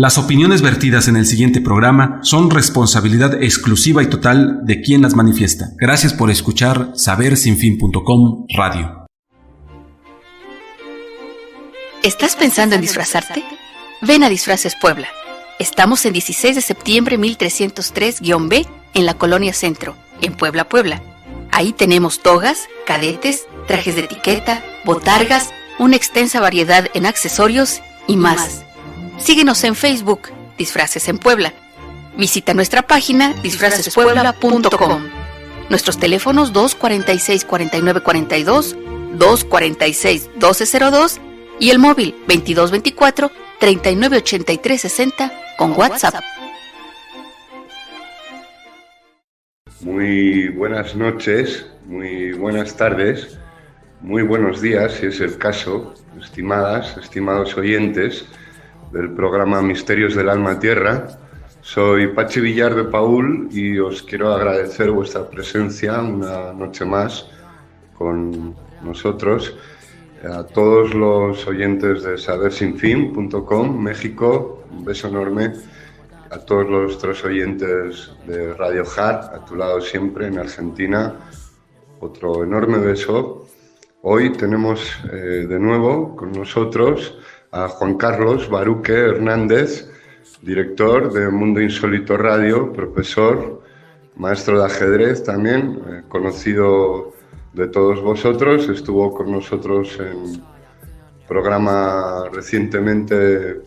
Las opiniones vertidas en el siguiente programa son responsabilidad exclusiva y total de quien las manifiesta. Gracias por escuchar sabersinfin.com Radio. ¿Estás pensando en disfrazarte? Ven a Disfraces Puebla. Estamos en 16 de septiembre 1303-B en la Colonia Centro, en Puebla, Puebla. Ahí tenemos togas, cadetes, trajes de etiqueta, botargas, una extensa variedad en accesorios y más. Síguenos en Facebook, Disfraces en Puebla. Visita nuestra página disfracespuebla.com. Nuestros teléfonos 246-4942, 246-1202 y el móvil 2224-398360 con WhatsApp. Muy buenas noches, muy buenas tardes, muy buenos días, si es el caso, estimados oyentes del programa Misterios del Alma Tierra. Soy Pachi Villar de Paúl y os quiero agradecer vuestra presencia una noche más con nosotros. A todos los oyentes de sabersinfin.com, México, un beso enorme. A todos nuestros oyentes de Radio Hard, a tu lado siempre en Argentina, otro enorme beso. Hoy tenemos de nuevo con nosotros a Juan Carlos Baruque Hernández, director de Mundo Insólito Radio, profesor, maestro de ajedrez también, conocido de todos vosotros. Estuvo con nosotros en programa recientemente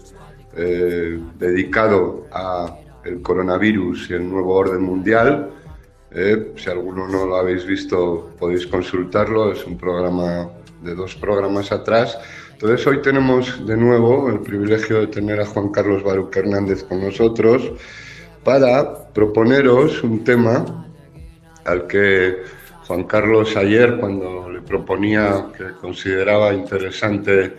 dedicado a el coronavirus y el nuevo orden mundial. Si alguno no lo habéis visto, podéis consultarlo. Es un programa de 2 programas atrás. Entonces hoy tenemos de nuevo el privilegio de tener a Juan Carlos Baruque Hernández con nosotros para proponeros un tema al que Juan Carlos ayer, cuando le proponía que consideraba interesante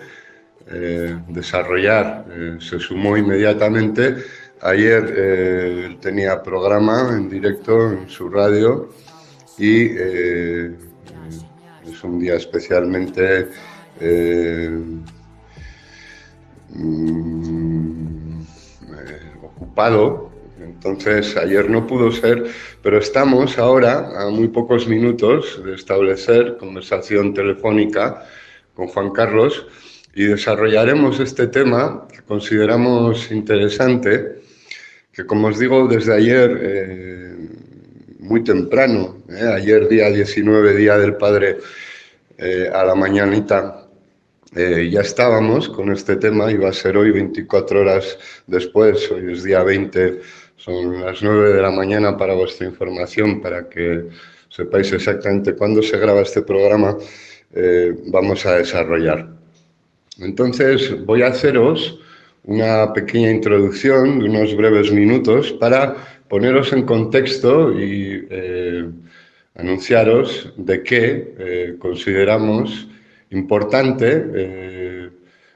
desarrollar, se sumó inmediatamente. Ayer él tenía programa en directo en su radio y es un día especialmente ocupado, entonces ayer no pudo ser, pero estamos ahora a muy pocos minutos de establecer conversación telefónica con Juan Carlos y desarrollaremos este tema que consideramos interesante, que como os digo desde ayer, muy temprano, ayer día 19, Día del Padre, a la mañanita, ya estábamos con este tema. Iba a ser hoy 24 horas después, hoy es día 20, son las 9 de la mañana para vuestra información, para que sepáis exactamente cuándo se graba este programa, vamos a desarrollar. Entonces voy a haceros una pequeña introducción de unos breves minutos para poneros en contexto y anunciaros de qué consideramos importante,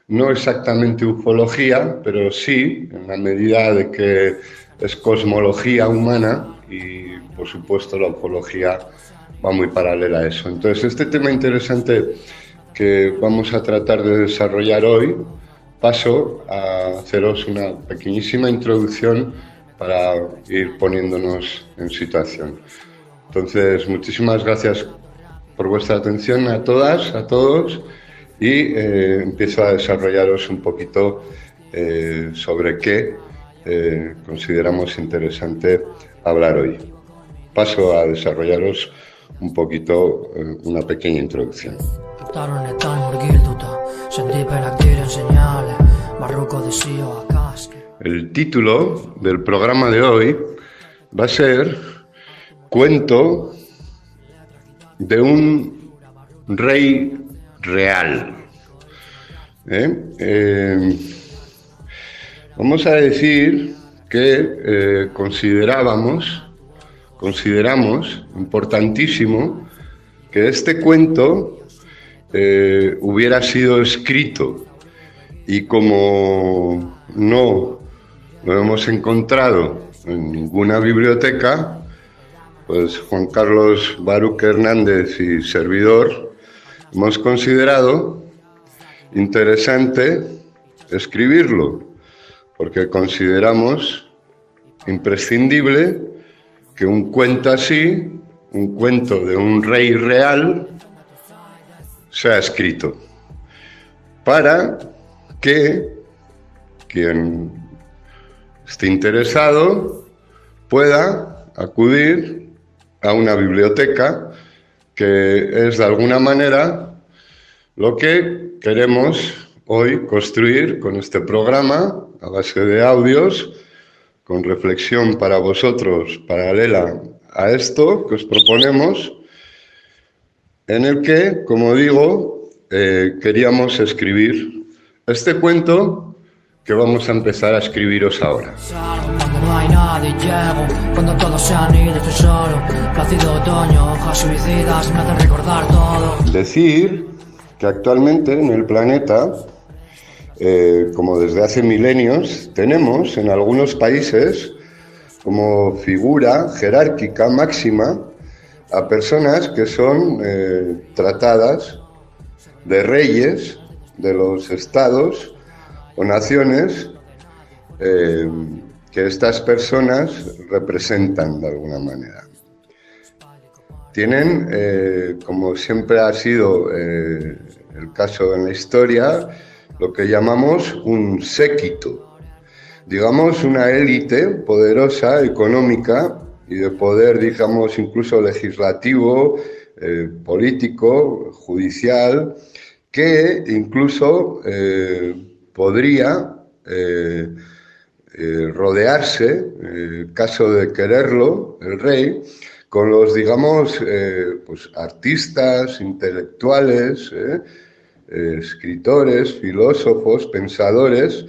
no exactamente ufología, pero sí en la medida de que es cosmología humana y por supuesto la ufología va muy paralela a eso. Entonces este tema interesante que vamos a tratar de desarrollar hoy, paso a haceros una pequeñísima introducción para ir poniéndonos en situación. Entonces, muchísimas gracias por vuestra atención a todas, a todos, y empiezo a desarrollaros un poquito sobre qué consideramos interesante hablar hoy. Paso a desarrollaros un poquito una pequeña introducción. El título del programa de hoy va a ser Cuento de un rey real. Vamos a decir que consideramos importantísimo que este cuento hubiera sido escrito, y como no lo hemos encontrado en ninguna biblioteca, pues Juan Carlos Baruque Hernández y servidor hemos considerado interesante escribirlo, porque consideramos imprescindible que un cuento así, un cuento de un rey real, sea escrito, para que quien esté interesado pueda acudir a una biblioteca, que es de alguna manera lo que queremos hoy construir con este programa a base de audios, con reflexión para vosotros paralela a esto que os proponemos, en el que, como digo, queríamos escribir este cuento que vamos a empezar a escribiros ahora. Cuando no hay nadie llego, cuando todos se han ido estoy solo. Plácido otoño, hojas suicidas me hacen recordar todo. Decir que actualmente en el planeta, como desde hace milenios, tenemos en algunos países como figura jerárquica máxima a personas que son tratadas de reyes de los estados o naciones que estas personas representan de alguna manera. Tienen, como siempre ha sido el caso en la historia, lo que llamamos un séquito, digamos una élite poderosa, económica y de poder, digamos, incluso legislativo, político, judicial, que incluso podría rodearse, en caso de quererlo, el rey, con los, digamos, pues artistas, intelectuales, escritores, filósofos, pensadores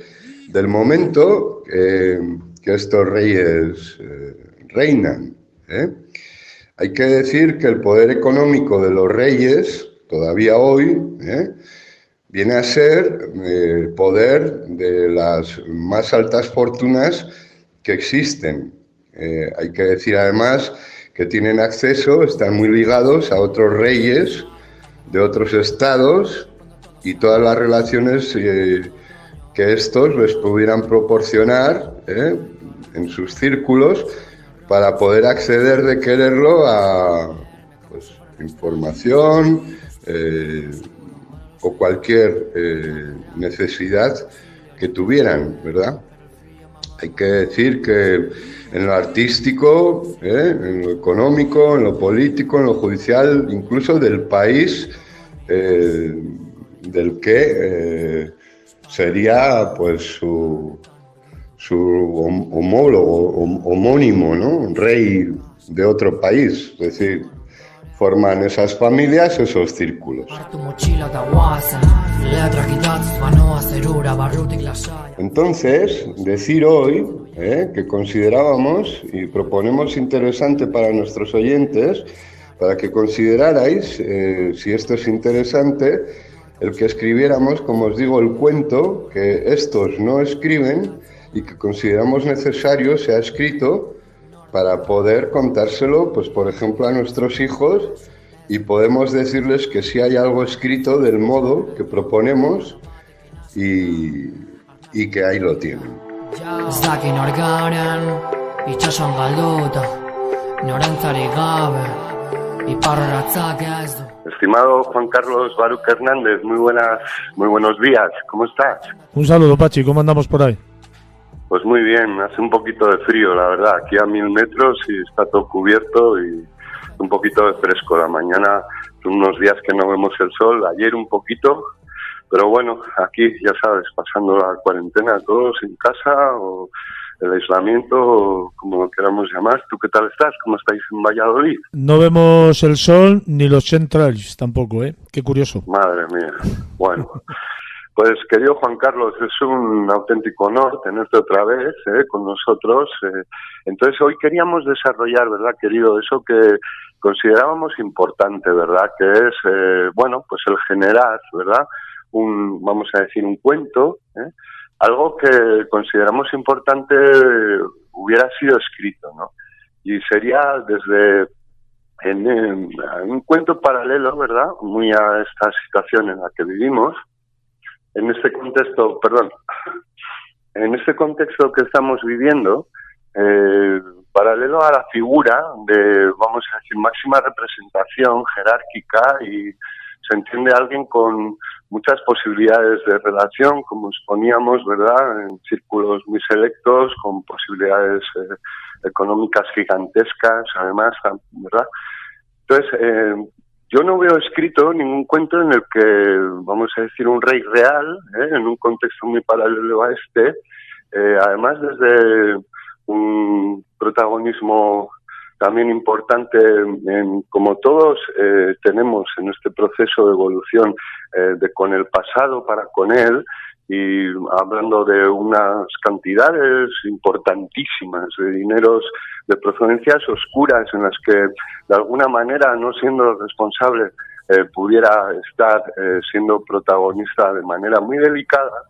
del momento que estos reyes reinan. Hay que decir que el poder económico de los reyes, todavía hoy, viene a ser el poder de las más altas fortunas que existen. Hay que decir además que tienen acceso, están muy ligados a otros reyes de otros estados y todas las relaciones que estos les pudieran proporcionar en sus círculos para poder acceder de quererlo a pues, información o cualquier necesidad que tuvieran, ¿verdad? Hay que decir que en lo artístico, en lo económico, en lo político, en lo judicial, incluso del país del que sería pues su homólogo, homónimo, ¿no? Rey de otro país, es decir, forman esas familias, esos círculos. Entonces, decir hoy que considerábamos y proponemos interesante para nuestros oyentes, para que considerarais, si esto es interesante, el que escribiéramos, como os digo, el cuento que estos no escriben y que consideramos necesario sea escrito para poder contárselo, pues por ejemplo, a nuestros hijos, y podemos decirles que sí hay algo escrito del modo que proponemos y que ahí lo tienen. Estimado Juan Carlos Baruch Hernández, muy buenos días, ¿cómo estás? Un saludo, Pachi, ¿cómo andamos por ahí? Pues muy bien, hace un poquito de frío, la verdad, aquí a 1000 metros y está todo cubierto y un poquito de fresco. La mañana son unos días que no vemos el sol, ayer un poquito, pero bueno, aquí ya sabes, pasando la cuarentena todos en casa o el aislamiento, o como lo queramos llamar. ¿Tú qué tal estás? ¿Cómo estáis en Valladolid? No vemos el sol ni los centrales tampoco, ¿eh? Qué curioso. Madre mía, bueno. Pues, querido Juan Carlos, es un auténtico honor tenerte otra vez con nosotros. Entonces, hoy queríamos desarrollar, ¿verdad, querido? Eso que considerábamos importante, ¿verdad? Que es, bueno, pues el generar, ¿verdad? Vamos a decir, un cuento, algo que consideramos importante hubiera sido escrito, ¿no? Y sería desde en un cuento paralelo, ¿verdad? Muy a esta situación en la que vivimos. En este contexto, en este contexto que estamos viviendo, paralelo a la figura de, vamos a decir, máxima representación jerárquica, y se entiende alguien con muchas posibilidades de relación, como exponíamos, ¿verdad?, en círculos muy selectos, con posibilidades económicas gigantescas, además, ¿verdad? Entonces, yo no veo escrito ningún cuento en el que, vamos a decir, un rey real, en un contexto muy paralelo a este, además desde un protagonismo también importante, como todos tenemos en este proceso de evolución de con el pasado para con él, y hablando de unas cantidades importantísimas de dineros de procedencias oscuras en las que de alguna manera, no siendo responsable, pudiera estar siendo protagonista de manera muy delicada.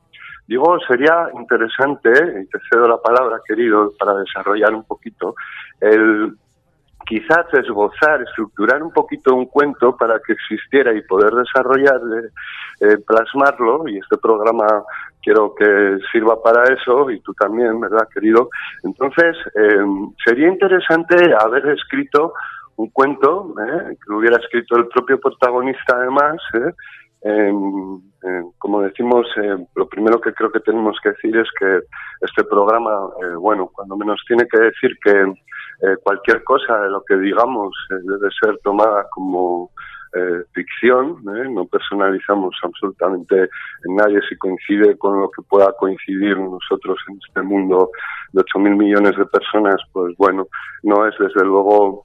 Digo, sería interesante, y te cedo la palabra, querido, para desarrollar un poquito, el quizás esbozar, estructurar un poquito un cuento para que existiera y poder desarrollar, plasmarlo, y este programa quiero que sirva para eso, y tú también, ¿verdad, querido? Entonces, sería interesante haber escrito un cuento, que lo hubiera escrito el propio protagonista además, como decimos, lo primero que creo que tenemos que decir es que este programa, bueno, cuando menos tiene que decir que cualquier cosa de lo que digamos debe ser tomada como ficción, no personalizamos absolutamente en nadie. Si coincide con lo que pueda coincidir nosotros en este mundo de 8.000 millones de personas, pues bueno, no es desde luego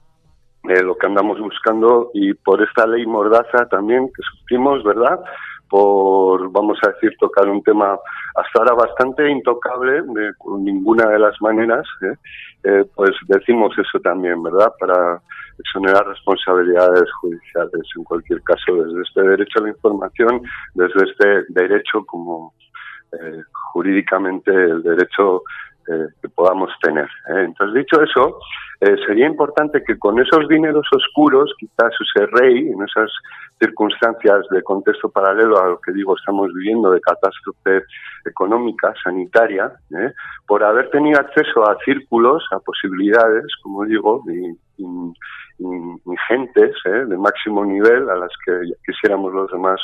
lo que andamos buscando, y por esta ley mordaza también que sufrimos, ¿verdad?, por, vamos a decir, tocar un tema hasta ahora bastante intocable de ninguna de las maneras, pues decimos eso también, ¿verdad?, para exonerar responsabilidades judiciales, en cualquier caso, desde este derecho a la información, desde este derecho como jurídicamente el derecho que podamos tener. Entonces, dicho eso, sería importante que con esos dineros oscuros, quizás ese rey, en esas circunstancias de contexto paralelo a lo que digo estamos viviendo, de catástrofe económica, sanitaria, por haber tenido acceso a círculos, a posibilidades, como digo, ingentes, de máximo nivel, a las que quisiéramos los demás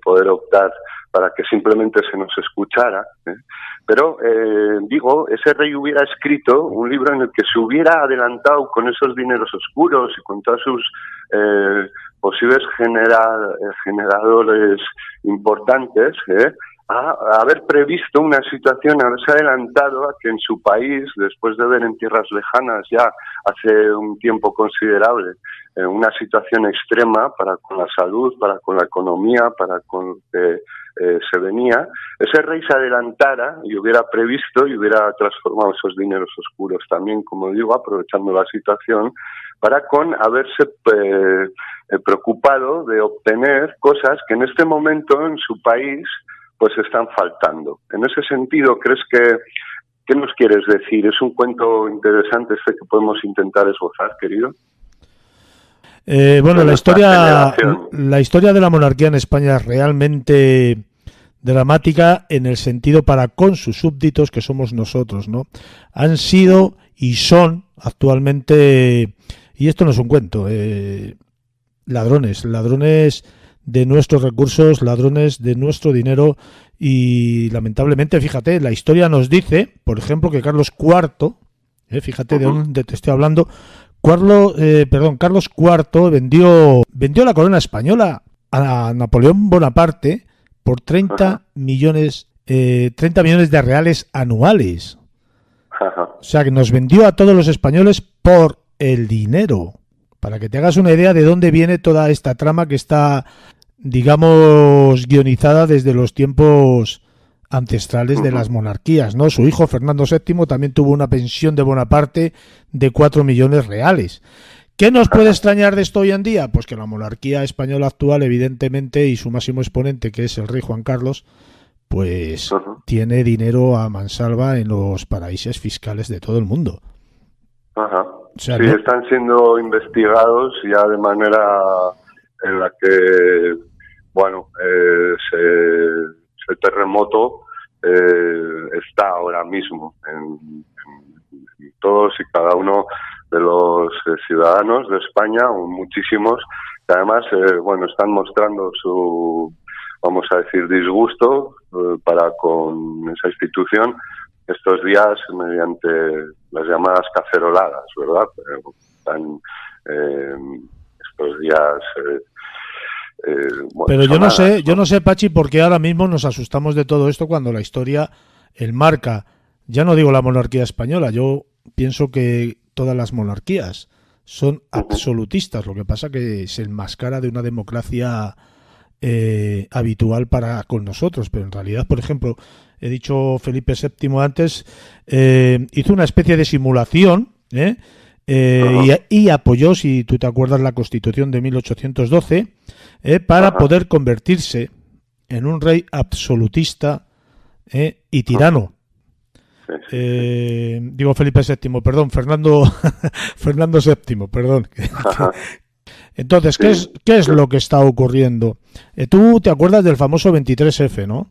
poder optar para que simplemente se nos escuchara, pero digo, ese rey hubiera escrito un libro en el que se hubiera adelantado con esos dineros oscuros y con todas sus posibles generadores importantes, a haber previsto una situación, haberse adelantado a que en su país, después de ver en tierras lejanas ya hace un tiempo considerable una situación extrema para con la salud, para con la economía, para con lo que se venía, ese rey se adelantara y hubiera previsto y hubiera transformado esos dineros oscuros también, como digo, aprovechando la situación, para con haberse preocupado de obtener cosas que en este momento en su país pues están faltando. En ese sentido, ¿crees que qué nos quieres decir? ¿Es un cuento interesante este que podemos intentar esbozar, querido? Bueno, la historia de la monarquía en España es realmente dramática en el sentido para con sus súbditos, que somos nosotros, ¿no? Han sido y son actualmente, y esto no es un cuento, ladrones de nuestros recursos, ladrones de nuestro dinero, y lamentablemente, fíjate, la historia nos dice, por ejemplo, que Carlos IV, fíjate de dónde te estoy hablando, Carlos IV vendió la corona española a Napoleón Bonaparte por 30 millones de reales anuales. O sea, que nos vendió a todos los españoles por el dinero. Para que te hagas una idea de dónde viene toda esta trama que está, digamos, guionizada desde los tiempos ancestrales de las monarquías, ¿no? Su hijo Fernando VII también tuvo una pensión de Bonaparte de 4 millones reales. ¿Qué nos puede extrañar de esto hoy en día? Pues que la monarquía española actual, evidentemente, y su máximo exponente, que es el rey Juan Carlos, pues tiene dinero a mansalva en los paraísos fiscales de todo el mundo. O sea, sí, ¿no? Están siendo investigados ya de manera en la que, bueno, ese terremoto está ahora mismo en todos y cada uno de los ciudadanos de España, muchísimos, que además están mostrando su, vamos a decir, disgusto para con esa institución estos días mediante las llamadas caceroladas, ¿verdad? Están estos días pero yo no sé, Pachi, por qué ahora mismo nos asustamos de todo esto cuando la historia enmarca, ya no digo la monarquía española, yo pienso que todas las monarquías son absolutistas, lo que pasa que se enmascara de una democracia habitual para con nosotros, pero en realidad, por ejemplo, he dicho Felipe VII antes, hizo una especie de simulación, y apoyó, si tú te acuerdas, la Constitución de 1812 para poder convertirse en un rey absolutista y tirano. Digo Felipe VII, perdón, Fernando VII, perdón. Entonces, ¿qué es lo que está ocurriendo? Tú te acuerdas del famoso 23F, ¿no?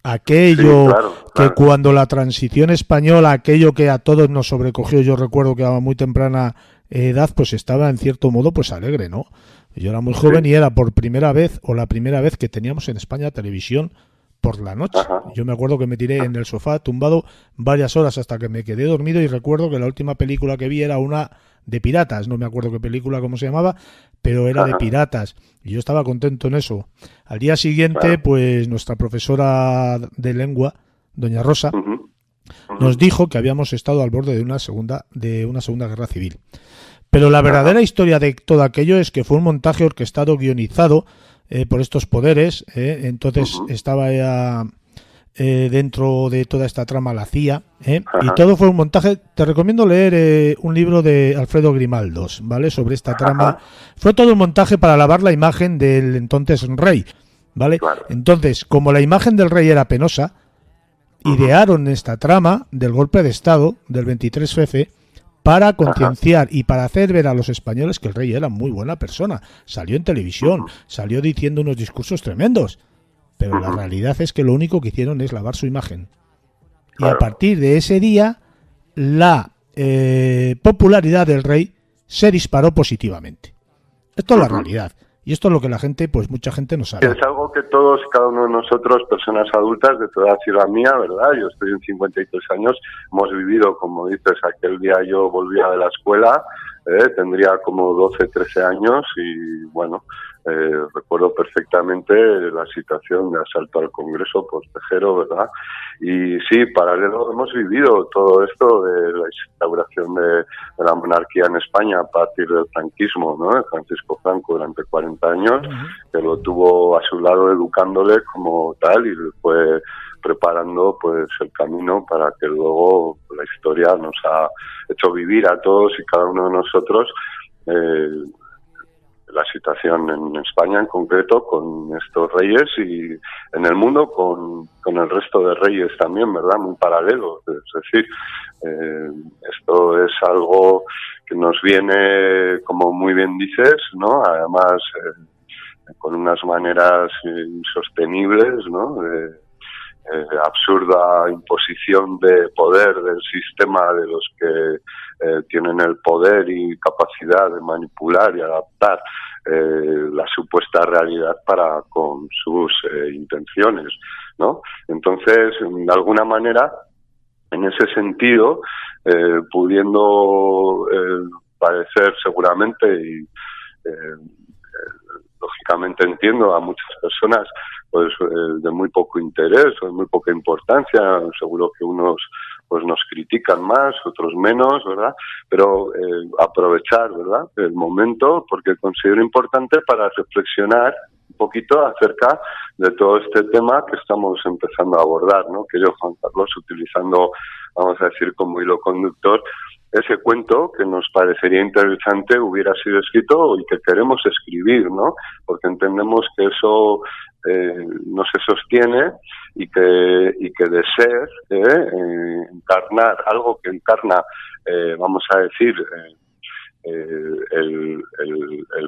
Aquello claro. Que cuando la transición española, aquello que a todos nos sobrecogió, yo recuerdo que a muy temprana edad, pues estaba en cierto modo pues alegre, ¿no? Yo era muy joven y era por primera vez, o la primera vez que teníamos en España televisión por la noche. Yo me acuerdo que me tiré en el sofá tumbado varias horas hasta que me quedé dormido, y recuerdo que la última película que vi era una de piratas, no me acuerdo qué película, cómo se llamaba, pero era de piratas, y yo estaba contento en eso. Al día siguiente, pues nuestra profesora de lengua, doña Rosa, nos dijo que habíamos estado al borde de una segunda guerra civil. Pero la verdadera historia de todo aquello es que fue un montaje orquestado, guionizado por estos poderes, entonces estaba ya dentro de toda esta trama la CIA, y todo fue un montaje. Te recomiendo leer un libro de Alfredo Grimaldos, ¿vale? Sobre esta trama. Fue todo un montaje para lavar la imagen del entonces rey, ¿vale? Entonces, como la imagen del rey era penosa, idearon esta trama del golpe de Estado del 23F para concienciar y para hacer ver a los españoles que el rey era muy buena persona. Salió en televisión, salió diciendo unos discursos tremendos, pero la realidad es que lo único que hicieron es lavar su imagen. Y a partir de ese día, la popularidad del rey se disparó positivamente. Esto es la realidad. Y esto es lo que la gente, pues mucha gente no sabe. Es algo que todos, cada uno de nosotros, personas adultas de toda ciudad mía, ¿verdad? Yo estoy en 53 años, hemos vivido, como dices, aquel día yo volvía de la escuela, tendría como 12, 13 años y bueno, recuerdo perfectamente la situación de asalto al Congreso por Tejero, ¿verdad? Y sí, paralelo hemos vivido todo esto de la instauración de la monarquía en España a partir del franquismo, ¿no? De Francisco Franco durante 40 años, que lo tuvo a su lado educándole como tal y le fue preparando pues el camino para que luego la historia nos ha hecho vivir a todos y cada uno de nosotros la situación en España en concreto con estos reyes y en el mundo con el resto de reyes también, ¿verdad? Muy paralelos. Es decir, esto es algo que nos viene, como muy bien dices, ¿no? Además, con unas maneras insostenibles, ¿no? Absurda imposición de poder del sistema de los que tienen el poder y capacidad de manipular y adaptar la supuesta realidad para con sus intenciones, ¿no? Entonces, de alguna manera, en ese sentido, pudiendo parecer seguramente y lógicamente entiendo a muchas personas pues de muy poco interés o de muy poca importancia, seguro que unos pues nos critican más, otros menos, ¿verdad? Pero aprovechar, ¿verdad?, el momento, porque considero importante para reflexionar un poquito acerca de todo este tema que estamos empezando a abordar, ¿no? Que yo, Juan Carlos, utilizando, vamos a decir, como hilo conductor, ese cuento que nos parecería interesante hubiera sido escrito y que queremos escribir, ¿no? Porque entendemos que eso no se sostiene y que de ser, encarnar algo que encarna, vamos a decir, el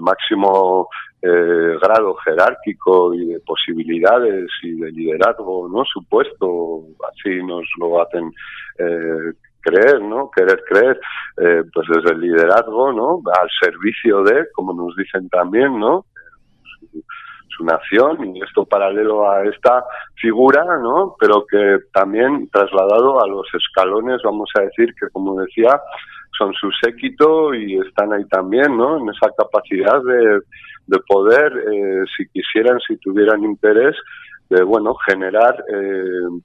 máximo grado jerárquico y de posibilidades y de liderazgo, ¿no?, supuesto, así nos lo hacen creer, ¿no?, querer creer, pues desde el liderazgo, ¿no?, al servicio de, como nos dicen también, ¿no?, su nación, y esto paralelo a esta figura, ¿no?, pero que también trasladado a los escalones, vamos a decir, que como decía, son su séquito y están ahí también, ¿no?, en esa capacidad de poder, si quisieran, si tuvieran interés, de, bueno, generar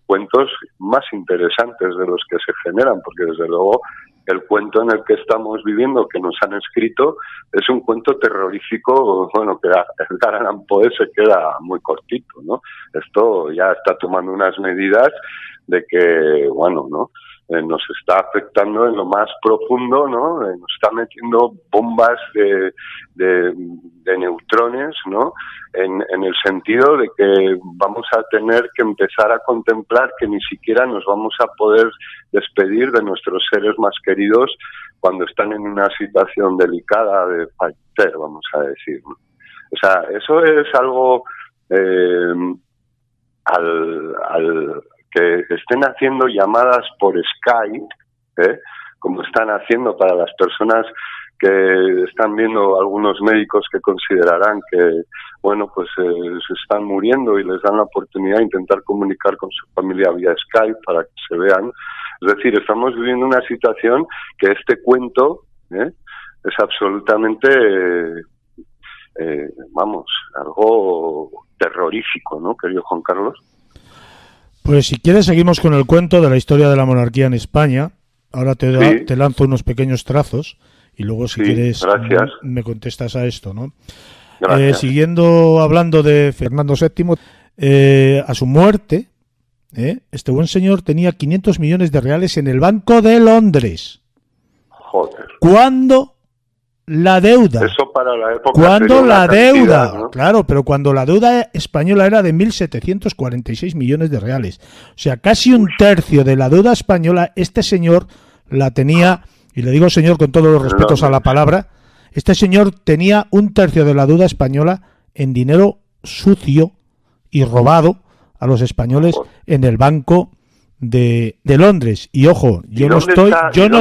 cuentos más interesantes de los que se generan, porque desde luego el cuento en el que estamos viviendo, que nos han escrito, es un cuento terrorífico, bueno, que Edgar Allan Poe se queda muy cortito, ¿no? Esto ya está tomando unas medidas de que, bueno, ¿no?, nos está afectando en lo más profundo, ¿no? Nos está metiendo bombas de neutrones, ¿no?, en el sentido de que vamos a tener que empezar a contemplar que ni siquiera nos vamos a poder despedir de nuestros seres más queridos cuando están en una situación delicada de fallecer, vamos a decir, ¿no? O sea, eso es algo al que estén haciendo llamadas por Skype, como están haciendo para las personas que están viendo algunos médicos que considerarán que, bueno, pues se están muriendo y les dan la oportunidad de intentar comunicar con su familia vía Skype para que se vean. Es decir, estamos viviendo una situación que este cuento es absolutamente, algo terrorífico, ¿no, querido Juan Carlos? Pues si quieres seguimos con el cuento de la historia de la monarquía en España. Ahora te lanzo unos pequeños trazos y luego si quieres me contestas a esto, ¿no? Siguiendo hablando de Fernando VII, a su muerte, este buen señor tenía 500 millones de reales en el Banco de Londres. Joder. ¿Cuándo la deuda? Eso para la época. Cuando la deuda, ¿no? Claro, pero cuando la deuda española era de 1.746 millones de reales. O sea, casi un tercio de la deuda española, este señor la tenía, y le digo señor con todos los respetos a la palabra, este señor tenía un tercio de la deuda española en dinero sucio y robado a los españoles en el Banco de Londres. Y ojo, yo no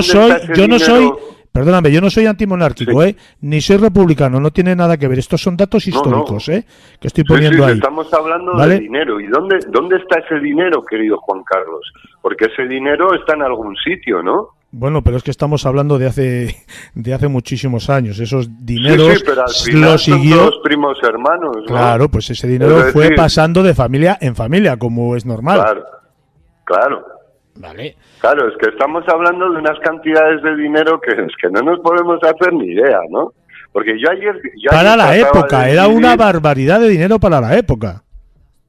soy perdóname, yo no soy antimonárquico, ni soy republicano, no tiene nada que ver. Estos son datos históricos, que estoy poniendo ahí. Estamos hablando de dinero. ¿Y dónde está ese dinero, querido Juan Carlos? Porque ese dinero está en algún sitio, ¿no? Bueno, pero es que estamos hablando de hace muchísimos años. Esos dineros pero al final lo siguió son todos primos hermanos, ¿no? Claro, pues ese dinero fue pasando de familia en familia, como es normal. Claro. Vale. Claro, es que estamos hablando de unas cantidades de dinero que es que no nos podemos hacer ni idea, ¿no? Porque yo ayer para la época, era una barbaridad de dinero para la época.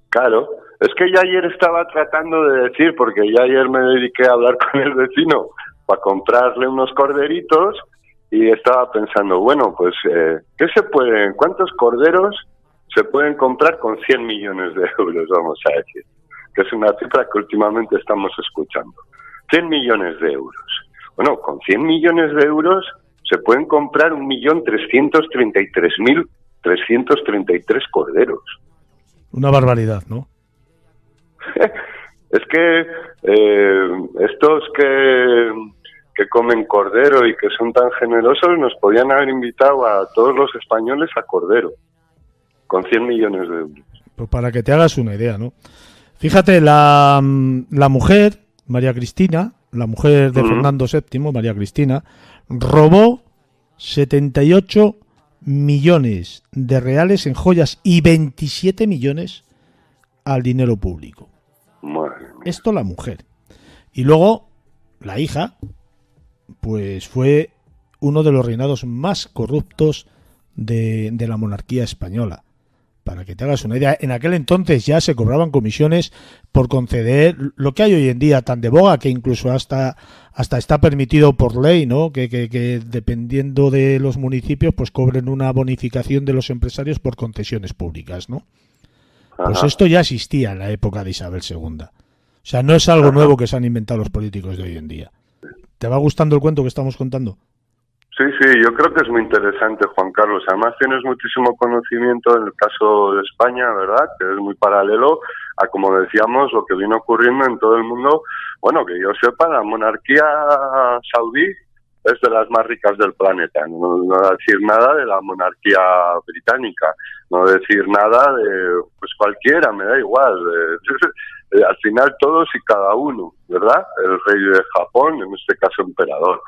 Claro, es que yo ayer estaba tratando de decir, porque yo ayer me dediqué a hablar con el vecino para comprarle unos corderitos y estaba pensando, bueno, pues, ¿cuántos corderos se pueden comprar con 100 millones de euros, vamos a decir? Que es una cifra que últimamente estamos escuchando. 100 millones de euros. Bueno, con 100 millones de euros se pueden comprar 1.333.333 corderos. Una barbaridad, ¿no? Es que estos que comen cordero y que son tan generosos nos podían haber invitado a todos los españoles a cordero, con 100 millones de euros. Pues para que te hagas una idea, ¿no? Fíjate, la mujer, María Cristina, la mujer de Fernando VII, María Cristina, robó 78 millones de reales en joyas y 27 millones al dinero público. Esto la mujer. Y luego, la hija, pues fue uno de los reinados más corruptos de la monarquía española. Para que te hagas una idea, en aquel entonces ya se cobraban comisiones por conceder lo que hay hoy en día tan de boga, que incluso hasta está permitido por ley, ¿no? Que dependiendo de los municipios pues cobren una bonificación de los empresarios por concesiones públicas, ¿no? Pues esto ya existía en la época de Isabel II. O sea, no es algo nuevo que se han inventado los políticos de hoy en día. ¿Te va gustando el cuento que estamos contando? Sí, yo creo que es muy interesante, Juan Carlos. Además tienes muchísimo conocimiento en el caso de España, ¿verdad? Que es muy paralelo a, como decíamos, lo que viene ocurriendo en todo el mundo. Bueno, que yo sepa, la monarquía saudí es de las más ricas del planeta. No decir nada de la monarquía británica, no decir nada de pues cualquiera, me da igual. Al final todos y cada uno, ¿verdad? El rey de Japón, en este caso emperador.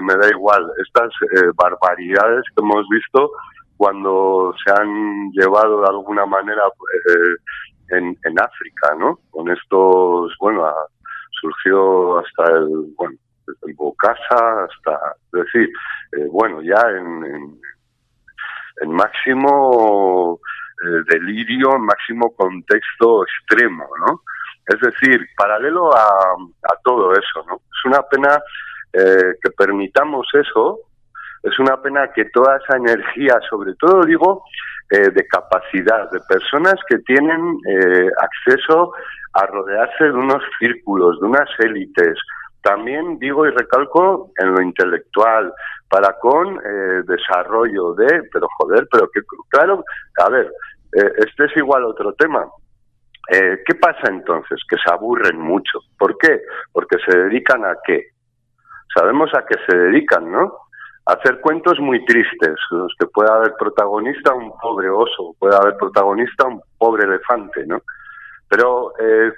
Me da igual. Estas barbaridades que hemos visto cuando se han llevado de alguna manera en África, ¿no? Con estos, surgió hasta el Bokassa, hasta, es decir, ya en máximo delirio, en máximo contexto extremo, ¿no? Es decir, paralelo a todo eso, ¿no? Es una pena que permitamos eso, es una pena que toda esa energía, sobre todo digo, de capacidad, de personas que tienen acceso a rodearse de unos círculos, de unas élites, también digo y recalco en lo intelectual, para con desarrollo pero que claro, a ver, este es igual otro tema. ¿Qué pasa entonces? Que se aburren mucho. ¿Por qué? Porque se dedican ¿a qué? Sabemos a qué se dedican, ¿no? A hacer cuentos muy tristes, los que puede haber protagonista un pobre oso, puede haber protagonista un pobre elefante, ¿no? Pero, el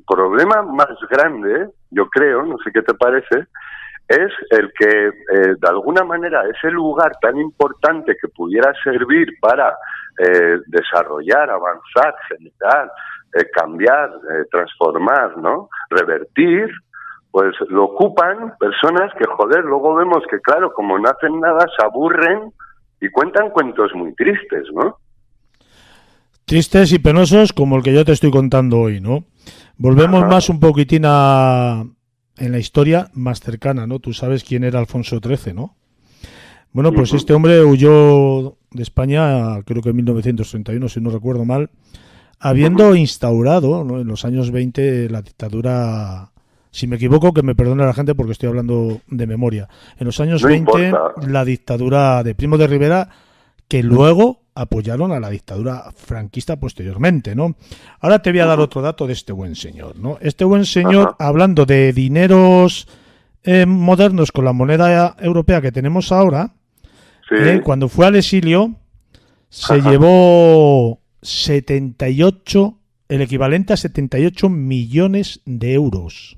problema más grande, yo creo, no sé qué te parece, es el que, de alguna manera, ese lugar tan importante que pudiera servir para desarrollar, avanzar, generar, cambiar, transformar, ¿no? Revertir, pues lo ocupan personas que, luego vemos que, claro, como no hacen nada, se aburren y cuentan cuentos muy tristes, ¿no? Tristes y penosos como el que yo te estoy contando hoy, ¿no? Volvemos más un poquitín en la historia más cercana, ¿no? Tú sabes quién era Alfonso XIII, ¿no? Bueno, pues este hombre huyó de España, creo que en 1931, si no recuerdo mal, habiendo instaurado, ¿no?, en los años 20 la dictadura, si me equivoco, que me perdone la gente porque estoy hablando de memoria, en los años 20 la dictadura de Primo de Rivera, que luego apoyaron a la dictadura franquista posteriormente, ¿no? Ahora te voy a dar otro dato de este buen señor, ¿no? Este buen señor, hablando de dineros modernos con la moneda europea que tenemos ahora, cuando fue al exilio, se llevó 78, el equivalente a 78 millones de euros.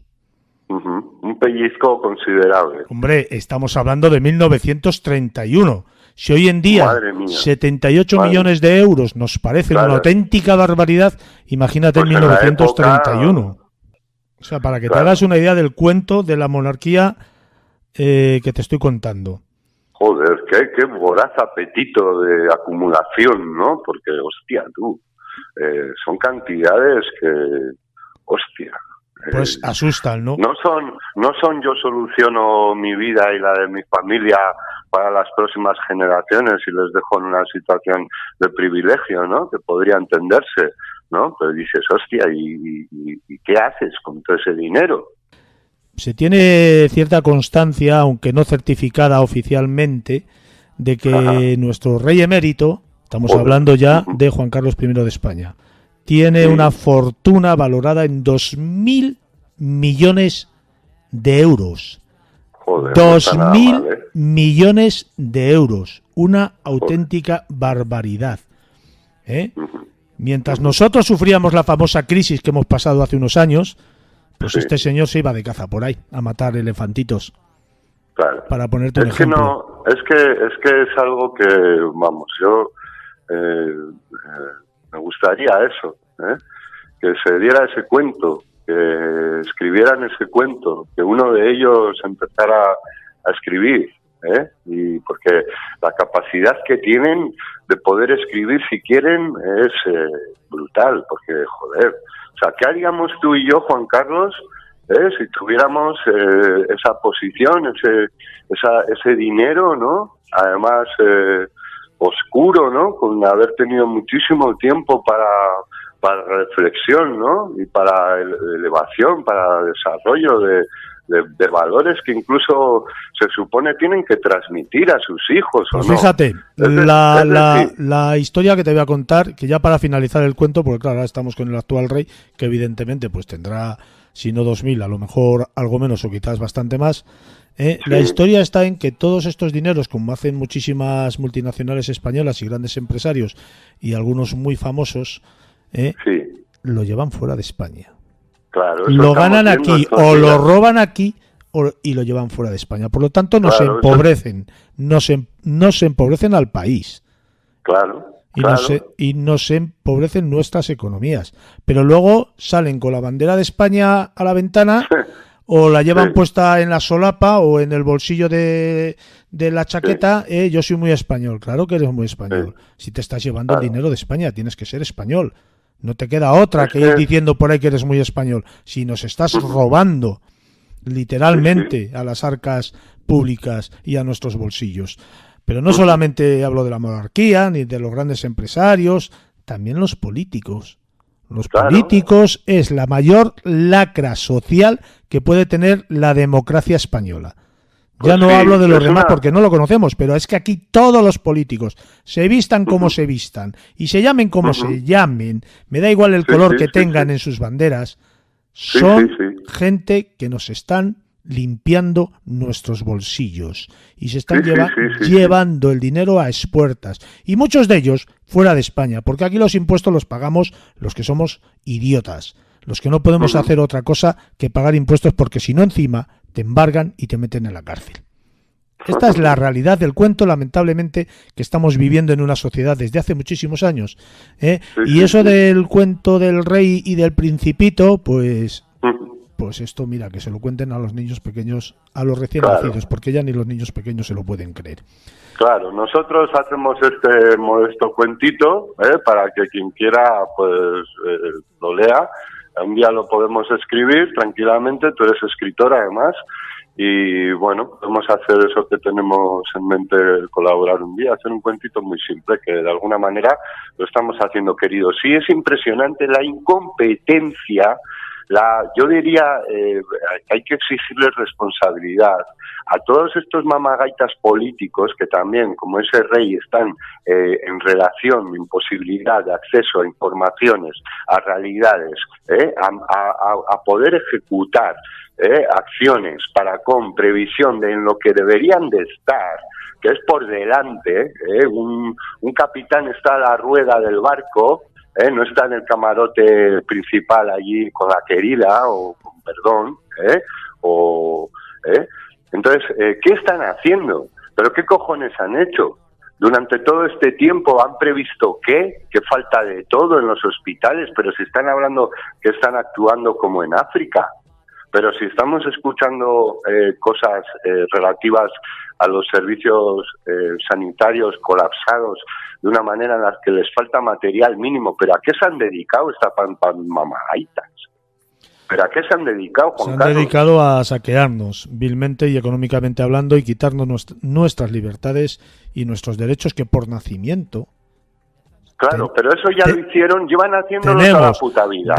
Un pellizco considerable. Hombre, estamos hablando de 1931. Si hoy en día 78 millones de euros nos parece una auténtica barbaridad, imagínate pues en 1931. Época... O sea, para que te hagas una idea del cuento de la monarquía que te estoy contando. Joder, qué voraz apetito de acumulación, ¿no? Porque, hostia, tú, son cantidades que, hostia... Pues asustan, ¿no? No son yo soluciono mi vida y la de mi familia para las próximas generaciones y les dejo en una situación de privilegio, ¿no? Que podría entenderse, ¿no? Pero dices, hostia, ¿y qué haces con todo ese dinero? Se tiene cierta constancia, aunque no certificada oficialmente, de que nuestro rey emérito, estamos hablando ya de Juan Carlos I de España, tiene una fortuna valorada en 2.000 millones de euros. Joder, 2.000 millones de euros. Una auténtica barbaridad. Mientras nosotros sufríamos la famosa crisis que hemos pasado hace unos años, pues este señor se iba de caza por ahí a matar elefantitos. Claro. Para ponerte un ejemplo. Es que es algo que, vamos, yo... me gustaría eso, que se diera ese cuento, que escribieran ese cuento, que uno de ellos empezara a escribir, y porque la capacidad que tienen de poder escribir si quieren es brutal, porque joder, o sea, ¿qué haríamos tú y yo, Juan Carlos, si tuviéramos esa posición, ese dinero, ¿no? Además oscuro, ¿no? Con haber tenido muchísimo tiempo para reflexión, ¿no? Y para elevación, para desarrollo de de valores que incluso se supone tienen que transmitir a sus hijos. Pues ¿o no? fíjate, la historia que te voy a contar, que ya para finalizar el cuento, porque claro, ahora estamos con el actual rey, que evidentemente pues tendrá, si no 2000, a lo mejor algo menos o quizás bastante más. Sí. La historia está en que todos estos dineros, como hacen muchísimas multinacionales españolas y grandes empresarios y algunos muy famosos, sí, lo llevan fuera de España. Claro, lo ganan aquí o lo roban aquí y lo llevan fuera de España. Por lo tanto, nos empobrecen, nos empobrecen al país. Claro. Y nos empobrecen nuestras economías. Pero luego salen con la bandera de España a la ventana o la llevan puesta en la solapa o en el bolsillo de la chaqueta. Yo soy muy español. Claro que eres muy español. Si te estás llevando el dinero de España, tienes que ser español. No te queda otra que ir diciendo por ahí que eres muy español. Si nos estás robando literalmente a las arcas públicas y a nuestros bolsillos. Pero no solamente hablo de la monarquía ni de los grandes empresarios, también los políticos. Los políticos es la mayor lacra social que puede tener la democracia española. Ya no hablo de los demás porque no lo conocemos, pero es que aquí todos los políticos se vistan como se vistan y se llamen como se llamen, me da igual el color que tengan en sus banderas, son gente que nos están limpiando nuestros bolsillos y se están llevando el dinero a expuertas, y muchos de ellos fuera de España, porque aquí los impuestos los pagamos los que somos idiotas, los que no podemos hacer otra cosa que pagar impuestos, porque si no encima te embargan y te meten en la cárcel. Esta es la realidad del cuento, lamentablemente, que estamos viviendo en una sociedad desde hace muchísimos años. Y eso del cuento del rey y del principito, pues esto, mira, que se lo cuenten a los niños pequeños, a los recién nacidos, porque ya ni los niños pequeños se lo pueden creer. Claro, nosotros hacemos este modesto cuentito para que quien quiera pues lo lea. Un día lo podemos escribir tranquilamente, tú eres escritor además, y bueno, podemos hacer eso que tenemos en mente, colaborar un día, hacer un cuentito muy simple que de alguna manera lo estamos haciendo, querido. Sí, es impresionante la incompetencia, yo diría que hay que exigirles responsabilidad a todos estos mamagaitas políticos que también, como ese rey, están en relación, en posibilidad de acceso a informaciones, a realidades, a poder ejecutar acciones con previsión de en lo que deberían de estar, que es por delante. Un capitán está a la rueda del barco, no está en el camarote principal allí con la querida o con perdón, entonces, ¿qué están haciendo? ¿Pero qué cojones han hecho? Durante todo este tiempo han previsto que falta de todo en los hospitales, pero si están hablando que están actuando como en África, pero si estamos escuchando cosas relativas a los servicios sanitarios colapsados de una manera en la que les falta material mínimo, ¿pero a qué se han dedicado estas mamagaitas? ¿Pero a qué se han dedicado, Juan Carlos? Se han dedicado a saquearnos vilmente y económicamente hablando y quitarnos nuestras libertades y nuestros derechos que por nacimiento... Claro, pero eso ya lo hicieron, llevan haciéndolo toda la puta vida.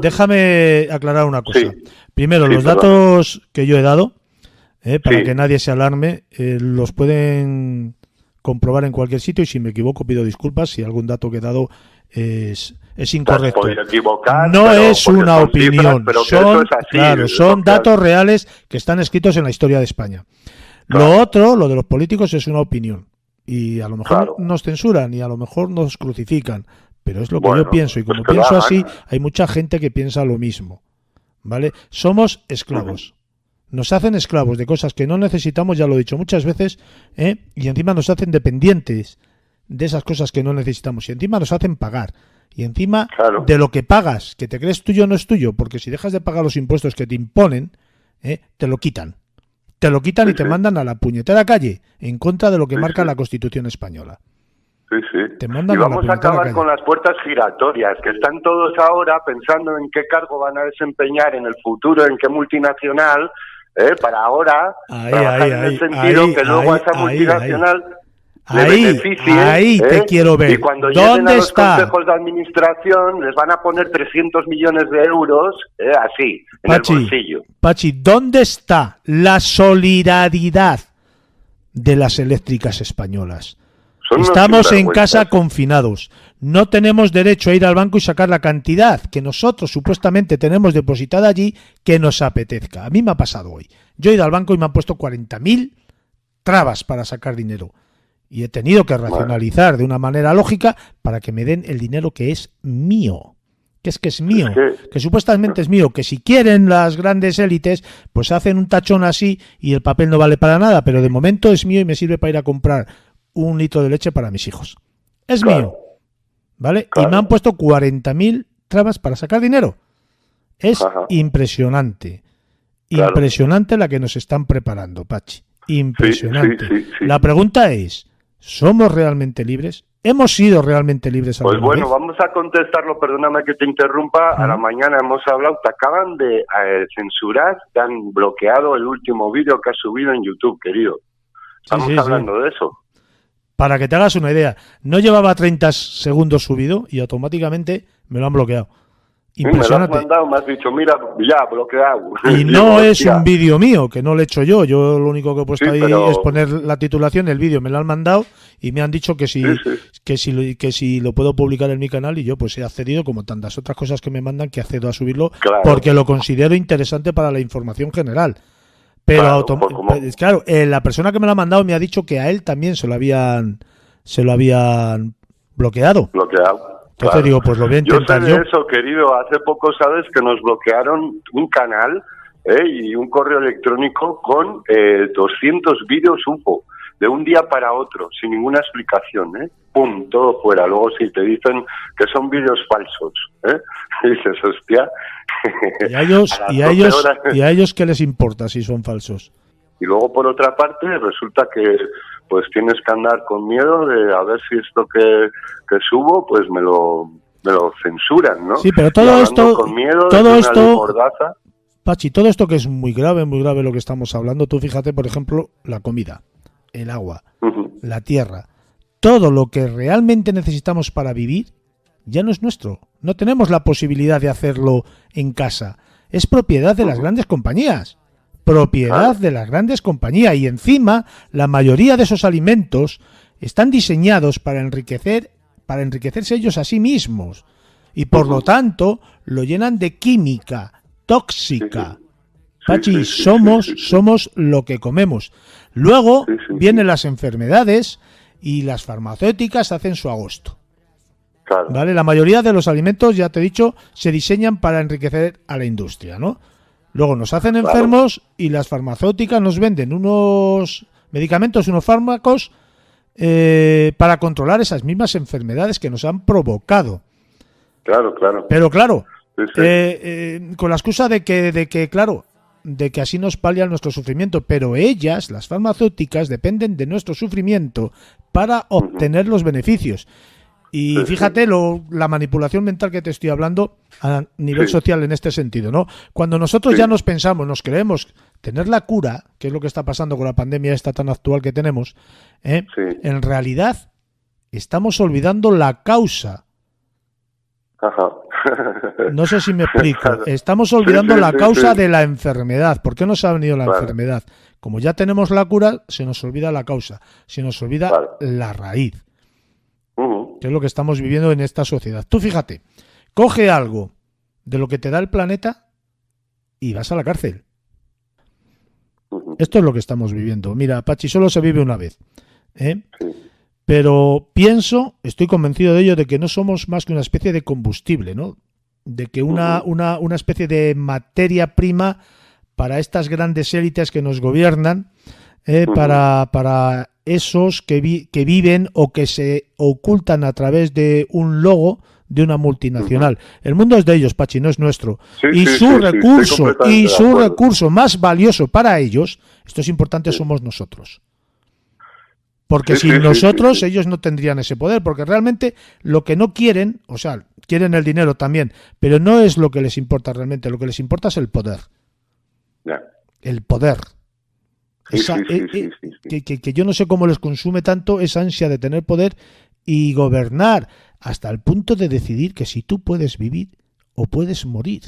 Déjame aclarar una cosa. Sí. Primero, los datos que yo he dado, para que nadie se alarme, los pueden comprobar en cualquier sitio, y si me equivoco pido disculpas si algún dato que he dado es incorrecto. No es una opinión, son datos reales que están escritos en la historia de España. Lo otro, lo de los políticos, es una opinión. Y a lo mejor nos censuran y a lo mejor nos crucifican, pero es lo que yo pienso, y como pienso así, hay mucha gente que piensa lo mismo, ¿vale? Somos esclavos. Nos hacen esclavos de cosas que no necesitamos, ya lo he dicho muchas veces, y encima nos hacen dependientes de esas cosas que no necesitamos, y encima nos hacen pagar, y encima de lo que pagas, que te crees tuyo, no es tuyo, porque si dejas de pagar los impuestos que te imponen, te lo quitan. Te lo quitan y te mandan a la puñetera calle, en contra de lo que marca la Constitución española. Te mandan y vamos a acabar con las puertas giratorias, que están todos ahora pensando en qué cargo van a desempeñar en el futuro, en qué multinacional, para ahora trabajar en el sentido que luego esa multinacional... Ahí te quiero ver. Y cuando ¿Dónde lleguen a los está? consejos de administración les van a poner 300 millones de euros, así, en el bolsillo. Pachi, ¿dónde está la solidaridad de las eléctricas españolas? Estamos en casa confinados. No tenemos derecho a ir al banco y sacar la cantidad que nosotros supuestamente tenemos depositada allí que nos apetezca. A mí me ha pasado hoy. Yo he ido al banco y me han puesto 40.000 trabas para sacar dinero. Y he tenido que racionalizar de una manera lógica para que me den el dinero que es mío. Que es mío. Que supuestamente es mío. Que si quieren las grandes élites, pues hacen un tachón así y el papel no vale para nada. Pero de momento es mío y me sirve para ir a comprar 1 litro de leche para mis hijos. Es mío. ¿Vale? Y me han puesto 40.000 trabas para sacar dinero. Es impresionante. Impresionante la que nos están preparando, Pachi. Impresionante. Sí. La pregunta es, ¿somos realmente libres? ¿Hemos sido realmente libres alguna vez? Bueno, vamos a contestarlo, perdóname que te interrumpa. A la mañana hemos hablado, te acaban de censurar, te han bloqueado el último vídeo que has subido en YouTube, querido. Estamos hablando de eso. Para que te hagas una idea, no llevaba 30 segundos subido y automáticamente me lo han bloqueado. Impresionante. Me lo has mandado, me has dicho, mira, ya, bloqueado. Y no es un vídeo mío, que no lo he hecho yo. Yo lo único que he puesto ahí es poner la titulación, el vídeo me lo han mandado y me han dicho que si lo puedo publicar en mi canal, y yo pues he accedido, como tantas otras cosas que me mandan, que accedo a subirlo, porque lo considero interesante para la información general. Pero claro, la persona que me lo ha mandado me ha dicho que a él también se lo habían bloqueado. Entonces digo, pues lo voy a intentar yo. Sé de eso, querido. Hace poco sabes que nos bloquearon un canal y un correo electrónico con 200 vídeos UFO de un día para otro, sin ninguna explicación, pum, todo fuera. Luego si te dicen que son vídeos falsos, dices, hostia. ¿Y a ellos qué les importa si son falsos? Y luego, por otra parte, resulta que pues tienes que andar con miedo de a ver si esto que subo, pues me lo censuran, ¿no? Sí, pero todo esto, con miedo, Pachi, todo esto que es muy grave lo que estamos hablando. Tú fíjate, por ejemplo, la comida, el agua, la tierra, todo lo que realmente necesitamos para vivir ya no es nuestro. No tenemos la posibilidad de hacerlo en casa. Es propiedad de las grandes compañías. De las grandes compañías, y encima la mayoría de esos alimentos están diseñados para enriquecerse ellos a sí mismos, y por lo tanto lo llenan de química tóxica. Pachi, somos lo que comemos. Luego vienen las enfermedades y las farmacéuticas hacen su agosto. ¿Vale? La mayoría de los alimentos, ya te he dicho, se diseñan para enriquecer a la industria, ¿no? Luego nos hacen enfermos y las farmacéuticas nos venden unos medicamentos, unos fármacos para controlar esas mismas enfermedades que nos han provocado. Claro. Pero claro, con la excusa de que así nos palian nuestro sufrimiento, pero ellas, las farmacéuticas, dependen de nuestro sufrimiento para obtener los beneficios. Y fíjate la manipulación mental que te estoy hablando a nivel social en este sentido, ¿no? Cuando nosotros ya nos creemos tener la cura, que es lo que está pasando con la pandemia esta tan actual que tenemos, en realidad estamos olvidando la causa. No sé si me explico. Estamos olvidando la causa de la enfermedad. ¿Por qué nos ha venido la enfermedad? Como ya tenemos la cura, se nos olvida la causa, se nos olvida la raíz. Que es lo que estamos viviendo en esta sociedad. Tú fíjate, coge algo de lo que te da el planeta y vas a la cárcel. Esto es lo que estamos viviendo. Mira, Pachi, solo se vive una vez. Pero estoy convencido de ello, de que no somos más que una especie de combustible, ¿no? De que una especie de materia prima para estas grandes élites que nos gobiernan, para esos que viven o que se ocultan a través de un logo de una multinacional. El mundo es de ellos, Pachi, no es nuestro. Su recurso más valioso para ellos, esto es importante, somos nosotros. Porque sin nosotros ellos no tendrían ese poder, porque realmente lo que no quieren, o sea, quieren el dinero también, pero no es lo que les importa realmente, lo que les importa es el poder. El poder. Que yo no sé cómo les consume tanto esa ansia de tener poder y gobernar hasta el punto de decidir que si tú puedes vivir o puedes morir.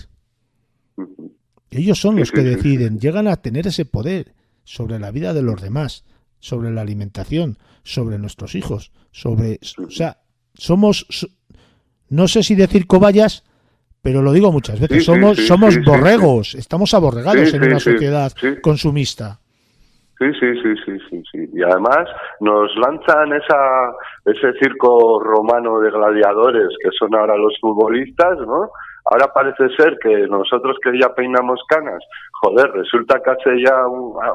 Ellos son los que deciden, llegan a tener ese poder sobre la vida de los demás, sobre la alimentación, sobre nuestros hijos, o sea, somos, no sé si decir cobayas, pero lo digo muchas veces, somos borregos, estamos aborregados en una sociedad consumista. Sí. Y además nos lanzan ese circo romano de gladiadores que son ahora los futbolistas, ¿no? Ahora parece ser que nosotros que ya peinamos canas, resulta que hace ya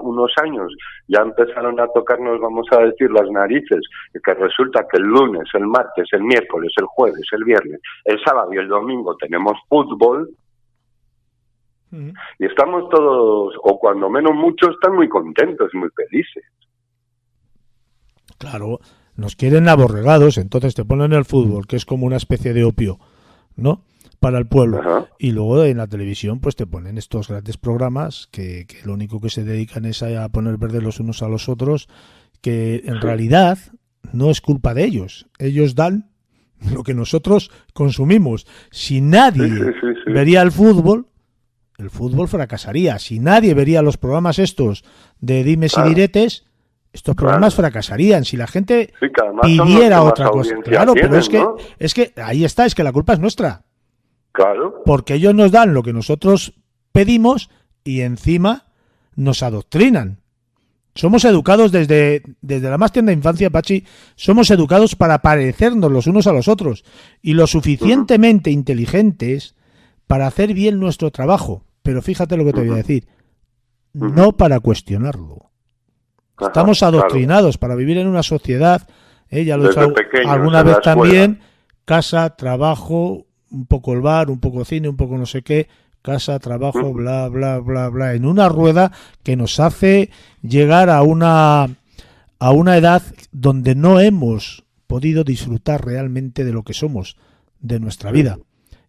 unos años ya empezaron a tocarnos, vamos a decir, las narices, y que resulta que el lunes, el martes, el miércoles, el jueves, el viernes, el sábado y el domingo tenemos fútbol. Y estamos todos, o cuando menos muchos, están muy contentos, muy felices. Claro, nos quieren aborregados, entonces te ponen el fútbol, que es como una especie de opio, ¿no? Para el pueblo. Ajá. Y luego en la televisión pues te ponen estos grandes programas que lo único que se dedican es a poner verde los unos a los otros, que en realidad no es culpa de ellos. Ellos dan lo que nosotros consumimos. Si nadie vería el fútbol fracasaría. Si nadie vería los programas estos de dimes y diretes, estos programas fracasarían. Si la gente pidiera otra cosa. Claro, pero es que ahí está, es que la culpa es nuestra. Claro. Porque ellos nos dan lo que nosotros pedimos y encima nos adoctrinan. Somos educados desde la más tierna infancia, Pachi, somos educados para parecernos los unos a los otros y lo suficientemente inteligentes para hacer bien nuestro trabajo. Pero fíjate lo que te voy a decir, no para cuestionarlo. Estamos adoctrinados para vivir en una sociedad, ya lo he dicho alguna vez también, casa, trabajo, un poco el bar, un poco cine, un poco no sé qué, casa, trabajo, bla, bla, bla, bla, en una rueda que nos hace llegar a una edad donde no hemos podido disfrutar realmente de lo que somos, de nuestra vida.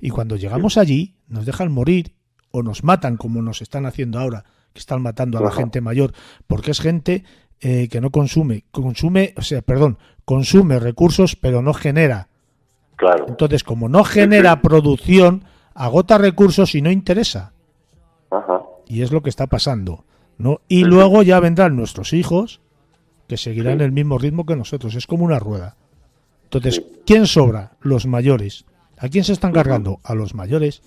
Y cuando llegamos allí, nos dejan morir o nos matan, como nos están haciendo ahora, que están matando a la gente mayor, porque es gente que no consume recursos, pero no genera. Claro. Entonces, como no genera producción, agota recursos y no interesa. Ajá. Y es lo que está pasando, ¿no? Y luego ya vendrán nuestros hijos, que seguirán el mismo ritmo que nosotros. Es como una rueda. Entonces, ¿quién sobra? Los mayores. ¿A quién se están cargando? A los mayores.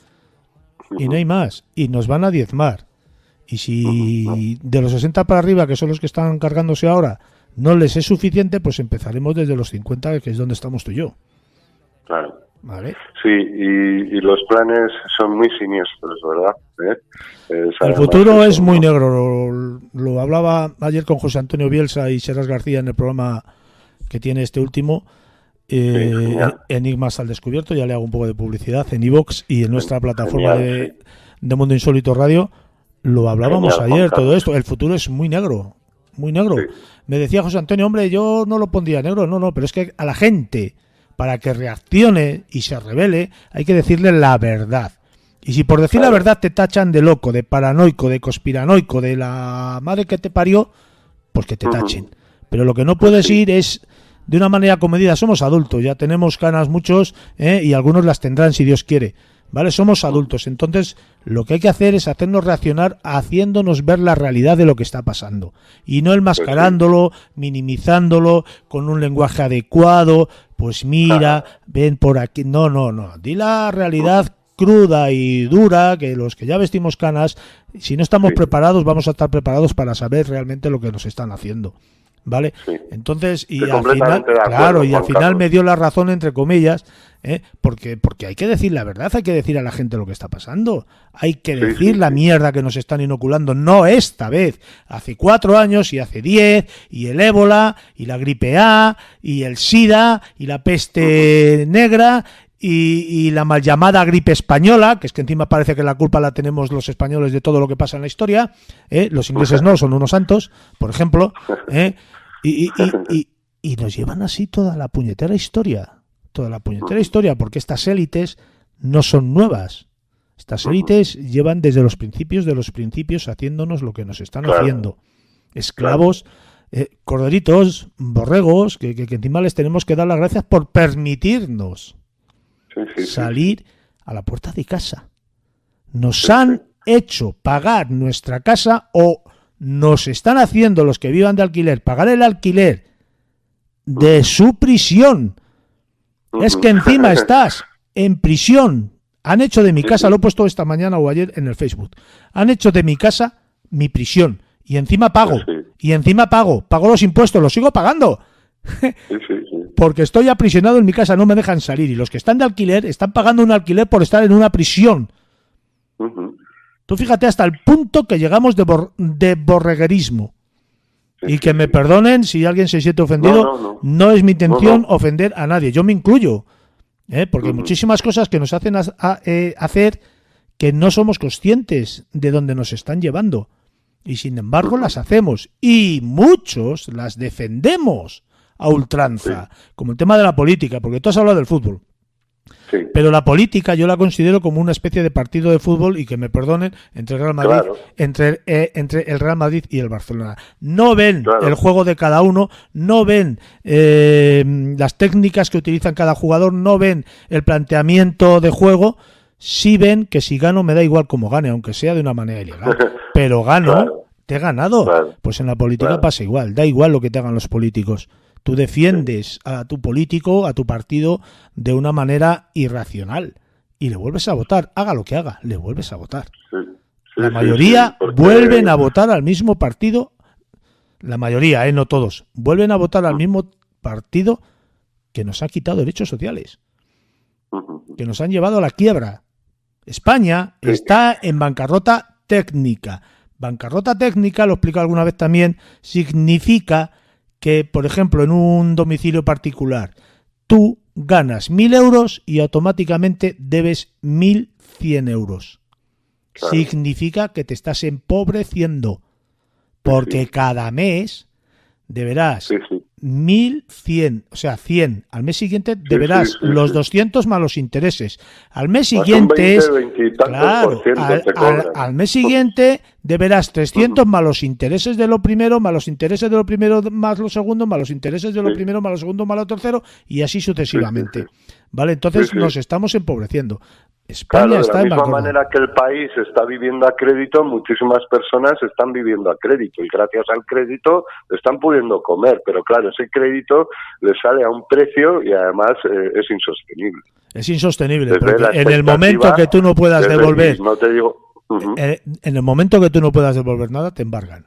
Y no hay más. Y nos van a diezmar. Y si de los 60 para arriba, que son los que están cargándose ahora, no les es suficiente, pues empezaremos desde los 50, que es donde estamos tú y yo. Claro. ¿Vale? Sí, y los planes son muy siniestros, ¿verdad? El futuro es muy negro. Lo hablaba ayer con José Antonio Bielsa y Serras García en el programa que tiene este último, Enigmas al Descubierto. Ya le hago un poco de publicidad en iVoox y en nuestra plataforma de Mundo Insólito Radio. Lo hablábamos ayer, todo esto. El futuro es muy negro, muy negro. Sí. Me decía José Antonio, hombre, yo no lo pondría negro. No, pero es que a la gente, para que reaccione y se rebele, hay que decirle la verdad. Y si por decir la verdad te tachan de loco, de paranoico, de conspiranoico, de la madre que te parió, pues que te tachen. Pero lo que no puedes ir es de una manera comedida. Somos adultos, ya tenemos canas muchos, y algunos las tendrán si Dios quiere. ¿Vale? Somos adultos. Entonces, lo que hay que hacer es hacernos reaccionar haciéndonos ver la realidad de lo que está pasando. Y no enmascarándolo, minimizándolo, con un lenguaje adecuado. Pues mira, ven por aquí. No. Di la realidad cruda y dura, que los que ya vestimos canas, si no estamos preparados, vamos a estar preparados para saber realmente lo que nos están haciendo. ¿Vale? Sí. Entonces, y al final, claro, y al final me dio la razón, entre comillas, porque hay que decir la verdad, hay que decir a la gente lo que está pasando, hay que decir la mierda que nos están inoculando, no esta vez, hace 4 años y hace 10, y el ébola, y la gripe A, y el SIDA, y la peste negra, y la mal llamada gripe española, que es que encima parece que la culpa la tenemos los españoles de todo lo que pasa en la historia, los ingleses no, son unos santos, por ejemplo, y nos llevan así toda la puñetera historia, porque estas élites no son nuevas, estas élites llevan desde los principios de los principios haciéndonos lo que nos están haciendo. esclavos, corderitos, borregos, que encima les tenemos que dar las gracias por permitirnos salir a la puerta de casa. Nos han hecho pagar nuestra casa, o nos están haciendo los que vivan de alquiler pagar el alquiler de su prisión. Es que encima estás en prisión. Han hecho de mi casa, lo he puesto esta mañana o ayer en el Facebook, han hecho de mi casa mi prisión, y encima pago, pago los impuestos, los sigo pagando. Porque estoy aprisionado en mi casa, no me dejan salir, y los que están de alquiler están pagando un alquiler por estar en una prisión. Tú fíjate hasta el punto que llegamos de borreguerismo. Y que me perdonen si alguien se siente ofendido, no es mi intención ofender a nadie, yo me incluyo, porque hay muchísimas cosas que nos hacen hacer que no somos conscientes de dónde nos están llevando, y sin embargo las hacemos, y muchos las defendemos a ultranza, como el tema de la política, porque tú has hablado del fútbol. Pero la política yo la considero como una especie de partido de fútbol, y que me perdonen, entre el Real Madrid, entre el Real Madrid y el Barcelona. No ven el juego de cada uno, no ven las técnicas que utilizan cada jugador, no ven el planteamiento de juego. Sí ven que si gano me da igual cómo gane, aunque sea de una manera ilegal, pero gano, te he ganado. Pues en la política pasa igual, da igual lo que te hagan los políticos. Tú defiendes a tu político, a tu partido, de una manera irracional, y le vuelves a votar, haga lo que haga, le vuelves a votar. La mayoría vuelven a votar al mismo partido, la mayoría, no todos, vuelven a votar al mismo partido que nos ha quitado derechos sociales, que nos han llevado a la quiebra. España está en bancarrota técnica. Bancarrota técnica, lo he explicado alguna vez también, significa que, por ejemplo, en un domicilio particular, tú ganas 1.000 euros y automáticamente debes 1.100 euros. Significa que te estás empobreciendo, porque cada mes deberás 1.100, o sea, 100. Al mes siguiente deberás los 200 más los intereses. Al mes siguiente al mes siguiente deberás 300 más los intereses de lo primero, más los intereses de lo primero más lo segundo, más los intereses de lo primero más lo segundo más lo tercero, y así sucesivamente. ¿Vale? Entonces nos estamos empobreciendo. España está en bancarrota. De la misma manera que el país está viviendo a crédito, muchísimas personas están viviendo a crédito, y gracias al crédito están pudiendo comer, pero claro, ese crédito le sale a un precio y además es insostenible. Es insostenible, porque en el momento que tú no puedas devolver, en el momento que tú no puedas devolver nada, te embargan.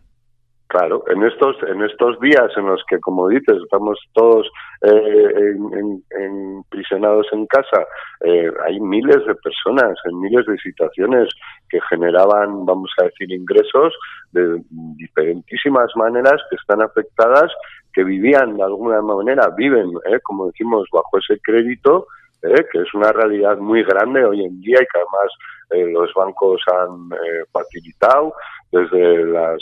Claro, en estos días en los que, como dices, estamos todos prisionados en casa, hay miles de personas en miles de situaciones que generaban, vamos a decir, ingresos de diferentísimas maneras, que están afectadas, que vivían de alguna manera, viven, como decimos, bajo ese crédito, que es una realidad muy grande hoy en día, y que además los bancos han facilitado desde las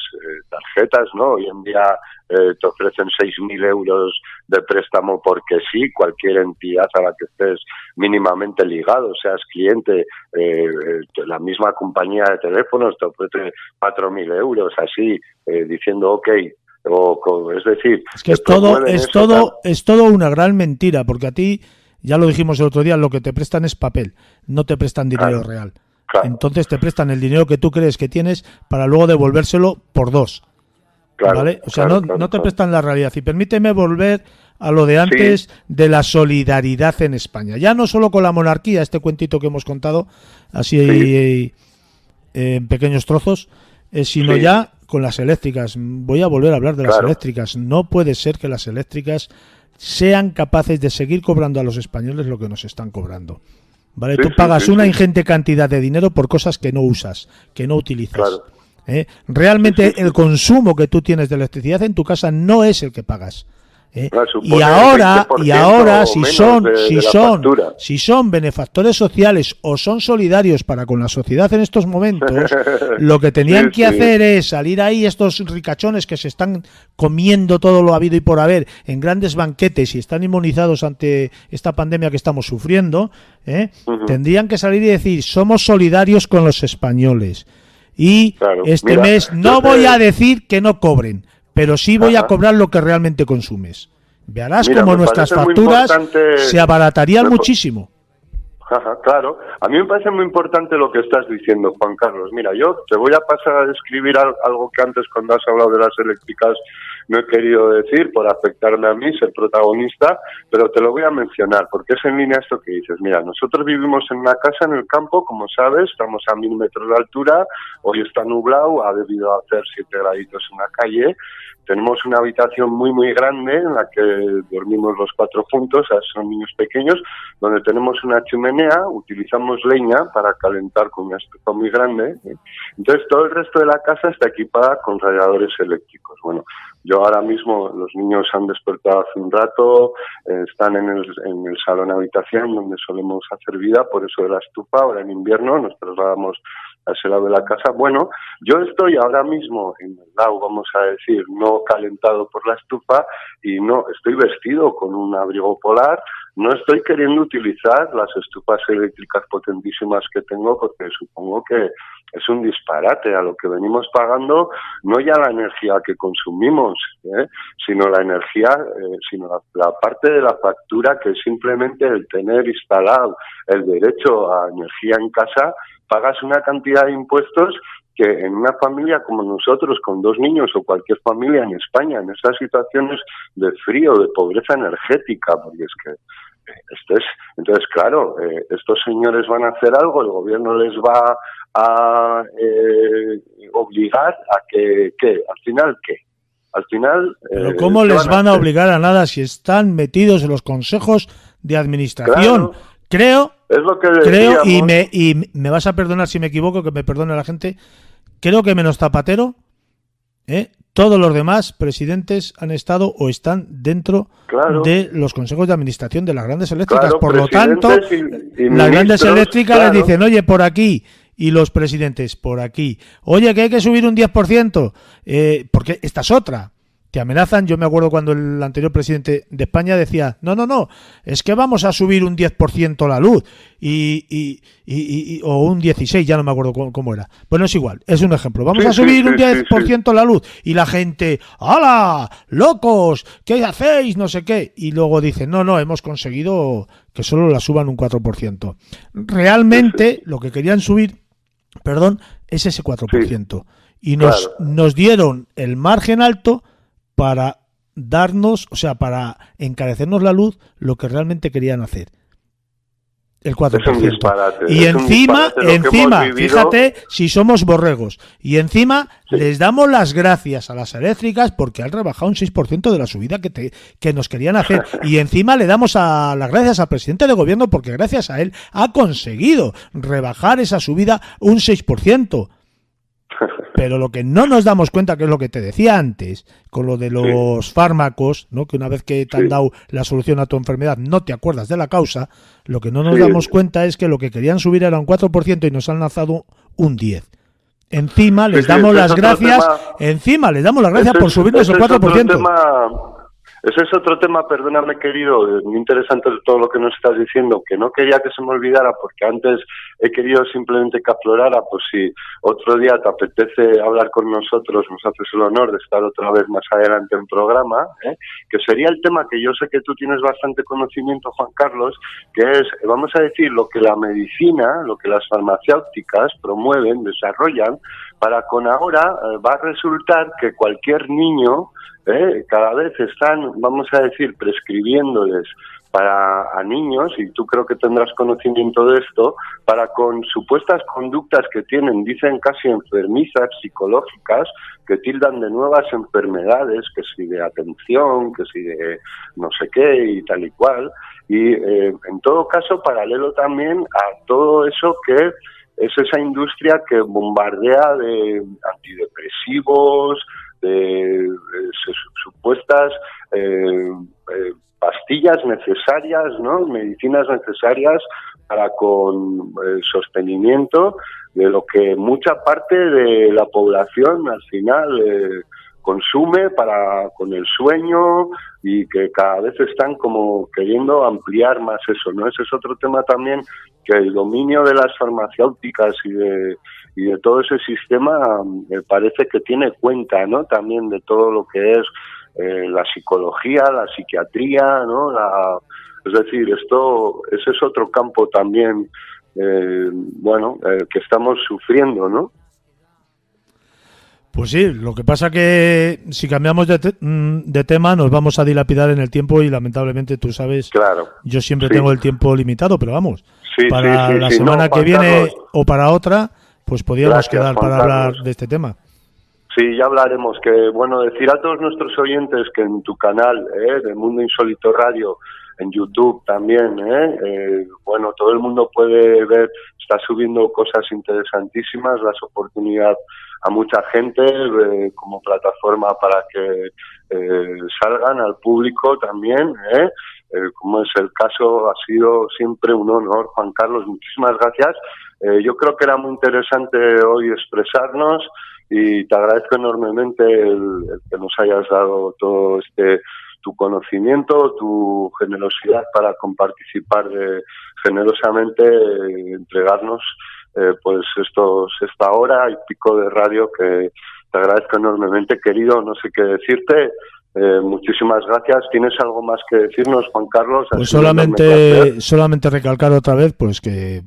tarjetas, ¿no? Hoy en día te ofrecen 6.000 euros de préstamo porque sí, cualquier entidad a la que estés mínimamente ligado, seas cliente, la misma compañía de teléfonos te ofrece 4.000 euros, así, diciendo ok. Es decir, es que es todo una gran mentira, porque a ti, ya lo dijimos el otro día, lo que te prestan es papel, no te prestan dinero real. Claro. Entonces te prestan el dinero que tú crees que tienes para luego devolvérselo por 2. ¿Vale? O sea, no te prestan la realidad. Y permíteme volver a lo de antes de la solidaridad en España. Ya no solo con la monarquía, este cuentito que hemos contado así en pequeños trozos, sino ya con las eléctricas. Voy a volver a hablar de las eléctricas. No puede ser que las eléctricas sean capaces de seguir cobrando a los españoles lo que nos están cobrando. ¿Vale? Tú pagas una ingente cantidad de dinero por cosas que no usas, que no utilizas. Realmente el consumo que tú tienes de electricidad en tu casa no es el que pagas. Y ahora si son benefactores sociales o son solidarios para con la sociedad en estos momentos, lo que tenían que hacer es salir ahí estos ricachones que se están comiendo todo lo habido y por haber en grandes banquetes y están inmunizados ante esta pandemia que estamos sufriendo, tendrían que salir y decir: somos solidarios con los españoles. y este mes no voy a decir que no cobren, pero sí voy a cobrar lo que realmente consumes. Verás como nuestras facturas se abaratarían muchísimo. Claro, a mí me parece muy importante lo que estás diciendo, Juan Carlos. Mira, yo te voy a pasar a describir algo que antes, cuando has hablado de las eléctricas, no he querido decir por afectarme a mí, ser protagonista, pero te lo voy a mencionar porque es en línea esto que dices. Mira, nosotros vivimos en una casa en el campo, como sabes, estamos a 1000 metros de altura, hoy está nublado, ha debido hacer 7 graditos en la calle. Tenemos una habitación muy, muy grande en la que dormimos los 4 juntos, son niños pequeños, donde tenemos una chimenea, utilizamos leña para calentar con una estufa muy grande. Entonces, todo el resto de la casa está equipada con radiadores eléctricos. Bueno, yo ahora mismo, los niños han despertado hace un rato, están en el salón habitación donde solemos hacer vida, por eso de la estufa. Ahora en invierno nos trasladamos a ese lado de la casa. Bueno, yo estoy ahora mismo en el lado, vamos a decir, no calentado por la estufa y no estoy vestido con un abrigo polar. No estoy queriendo utilizar las estufas eléctricas potentísimas que tengo porque supongo que es un disparate a lo que venimos pagando, no ya la energía que consumimos, sino la energía, sino la parte de la factura, que es simplemente el tener instalado el derecho a energía en casa. Pagas una cantidad de impuestos que en una familia como nosotros, con 2 niños o cualquier familia en España, en esas situaciones de frío, de pobreza energética, porque es que entonces, claro, estos señores van a hacer algo, el gobierno les va a obligar a que al final, ¿qué? Al final... ¿Pero cómo les van a obligar a nada si están metidos en los consejos de administración? Claro. Creo, y me vas a perdonar si me equivoco, que me perdone la gente, creo que menos Zapatero, todos los demás presidentes han estado o están dentro de los consejos de administración de las grandes eléctricas. Por lo tanto, las grandes eléctricas les dicen, oye, por aquí, y los presidentes, por aquí. Oye, que hay que subir un 10%, porque esta es otra. Te amenazan. Yo me acuerdo cuando el anterior presidente de España decía, no, es que vamos a subir un 10% la luz, o un 16%, ya no me acuerdo cómo era. Bueno, es igual, es un ejemplo. Vamos a subir un 10% la luz, y la gente, ¡hala! ¡Locos! ¿Qué hacéis? No sé qué. Y luego dicen, no, hemos conseguido que solo la suban un 4%. Realmente, lo que querían subir, es ese 4%. Y nos dieron el margen alto para darnos, o sea, para encarecernos la luz, lo que realmente querían hacer. El 4%. Y encima, fíjate si somos borregos. Y encima les damos las gracias a las eléctricas porque han rebajado un 6% de la subida que nos querían hacer. Y encima le damos las gracias al presidente de gobierno porque gracias a él ha conseguido rebajar esa subida un 6%. Pero lo que no nos damos cuenta, que es lo que te decía antes, con lo de los fármacos, ¿no? Que una vez que te han dado la solución a tu enfermedad no te acuerdas de la causa, lo que no nos damos cuenta es que lo que querían subir era un 4% y nos han lanzado un 10%. Encima les damos las gracias, por subirnos el 4%. Ese es otro tema, perdóname querido, muy interesante todo lo que nos estás diciendo, que no quería que se me olvidara porque antes he querido simplemente que aflorara, pues si otro día te apetece hablar con nosotros, nos haces el honor de estar otra vez más adelante en programa, que sería el tema que yo sé que tú tienes bastante conocimiento, Juan Carlos, que es, vamos a decir, lo que la medicina, lo que las farmacéuticas promueven, desarrollan, para con ahora va a resultar que cualquier niño, cada vez están, vamos a decir, prescribiéndoles a niños, y tú creo que tendrás conocimiento de esto, para con supuestas conductas que tienen, dicen casi enfermizas, psicológicas, que tildan de nuevas enfermedades, que si de atención, que si de no sé qué y tal y cual, y en todo caso paralelo también a todo eso que es esa industria que bombardea de antidepresivos, de supuestas pastillas necesarias, ¿no? Medicinas necesarias para con sostenimiento de lo que mucha parte de la población al final consume con el sueño, y que cada vez están como queriendo ampliar más eso, ¿no? Ese es otro tema también, que el dominio de las farmacéuticas y de todo ese sistema me parece que tiene cuenta, ¿no? También de todo lo que es la psicología, la psiquiatría, ¿no? Es decir, ese es otro campo también, que estamos sufriendo, ¿no? Pues sí, lo que pasa que si cambiamos de tema nos vamos a dilapidar en el tiempo y lamentablemente tú sabes, claro, yo siempre sí. tengo el tiempo limitado, pero vamos, sí, para sí, la sí, semana que viene Carlos, o para otra, pues podríamos gracias, quedar Juan para hablar Carlos. de este tema. Sí, ya hablaremos. Que decir a todos nuestros oyentes que en tu canal de Mundo Insólito Radio, en YouTube también, todo el mundo puede ver, está subiendo cosas interesantísimas, das oportunidad a mucha gente como plataforma para que salgan al público también, como es el caso. Ha sido siempre un honor, Juan Carlos, muchísimas gracias. Yo creo que era muy interesante hoy expresarnos, y te agradezco enormemente el que nos hayas dado todo tu conocimiento, tu generosidad para comparticipar generosamente, entregarnos esta hora y pico de radio, que te agradezco enormemente, querido. No sé qué decirte. Muchísimas gracias. ¿Tienes algo más que decirnos, Juan Carlos? Pues solamente recalcar otra vez, pues que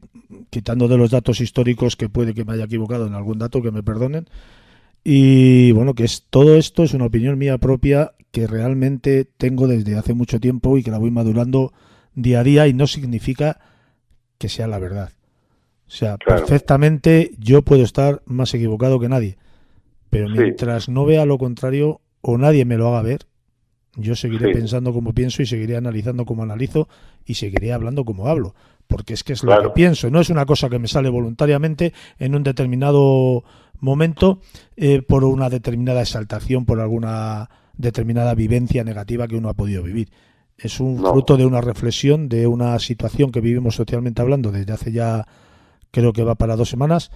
quitando de los datos históricos, que puede que me haya equivocado en algún dato, que me perdonen, y bueno, que todo esto es una opinión mía propia que realmente tengo desde hace mucho tiempo y que la voy madurando día a día, y no significa que sea la verdad. O sea, claro, perfectamente yo puedo estar más equivocado que nadie, pero mientras no vea lo contrario o nadie me lo haga ver, yo seguiré pensando como pienso, y seguiré analizando como analizo, y seguiré hablando como hablo, porque es que es lo que pienso. No es una cosa que me sale voluntariamente en un determinado momento por una determinada exaltación, por alguna determinada vivencia negativa que uno ha podido vivir. Es un fruto de una reflexión, de una situación que vivimos socialmente hablando desde hace ya, creo que va para 2 semanas,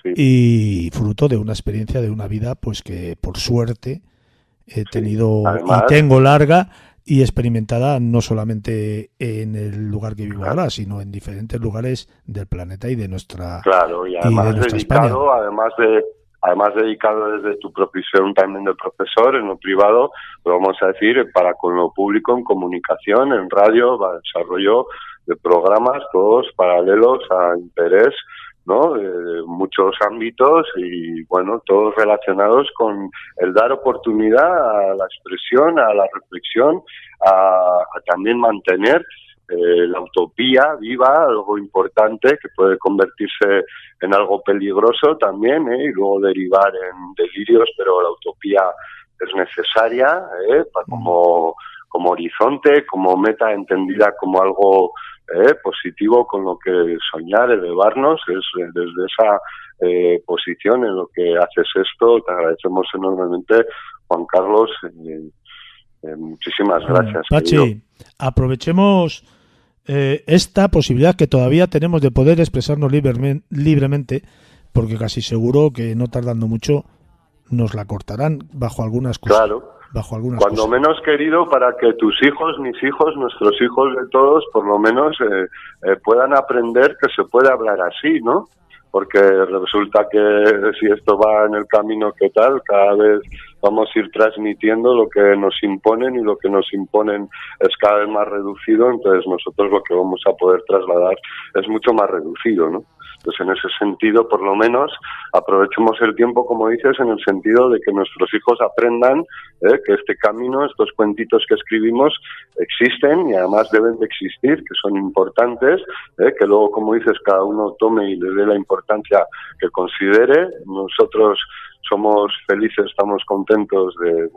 y fruto de una experiencia, de una vida pues que por suerte he tenido y tengo larga y experimentada, no solamente en el lugar que vivo ahora, sino en diferentes lugares del planeta y de nuestra, y además de nuestra dedicado, España. Además dedicado desde tu profesión también de profesor, en lo privado, lo vamos a decir, para con lo público, en comunicación, en radio, desarrollo de programas, todos paralelos a interés, ¿no? De muchos ámbitos, y bueno, todos relacionados con el dar oportunidad a la expresión, a la reflexión, a también mantener la utopía viva, algo importante que puede convertirse en algo peligroso también, y luego derivar en delirios, pero la utopía es necesaria como horizonte, como meta entendida como algo positivo con lo que soñar, elevarnos. Es desde esa posición en lo que haces esto. Te agradecemos enormemente, Juan Carlos. Muchísimas gracias. Pachi, aprovechemos esta posibilidad que todavía tenemos de poder expresarnos libremente, porque casi seguro que no tardando mucho nos la cortarán bajo algunas cosas. Claro. Cuando menos, querido, para que tus hijos, mis hijos, nuestros hijos de todos, por lo menos puedan aprender que se puede hablar así, ¿no? Porque resulta que si esto va en el camino que tal, cada vez vamos a ir transmitiendo lo que nos imponen, y lo que nos imponen es cada vez más reducido. Entonces nosotros lo que vamos a poder trasladar es mucho más reducido, ¿no? Entonces, en ese sentido, por lo menos, aprovechemos el tiempo, como dices, en el sentido de que nuestros hijos aprendan que este camino, estos cuentitos que escribimos, existen, y además deben de existir, que son importantes, que luego, como dices, cada uno tome y le dé la importancia que considere. Nosotros somos felices, estamos contentos de,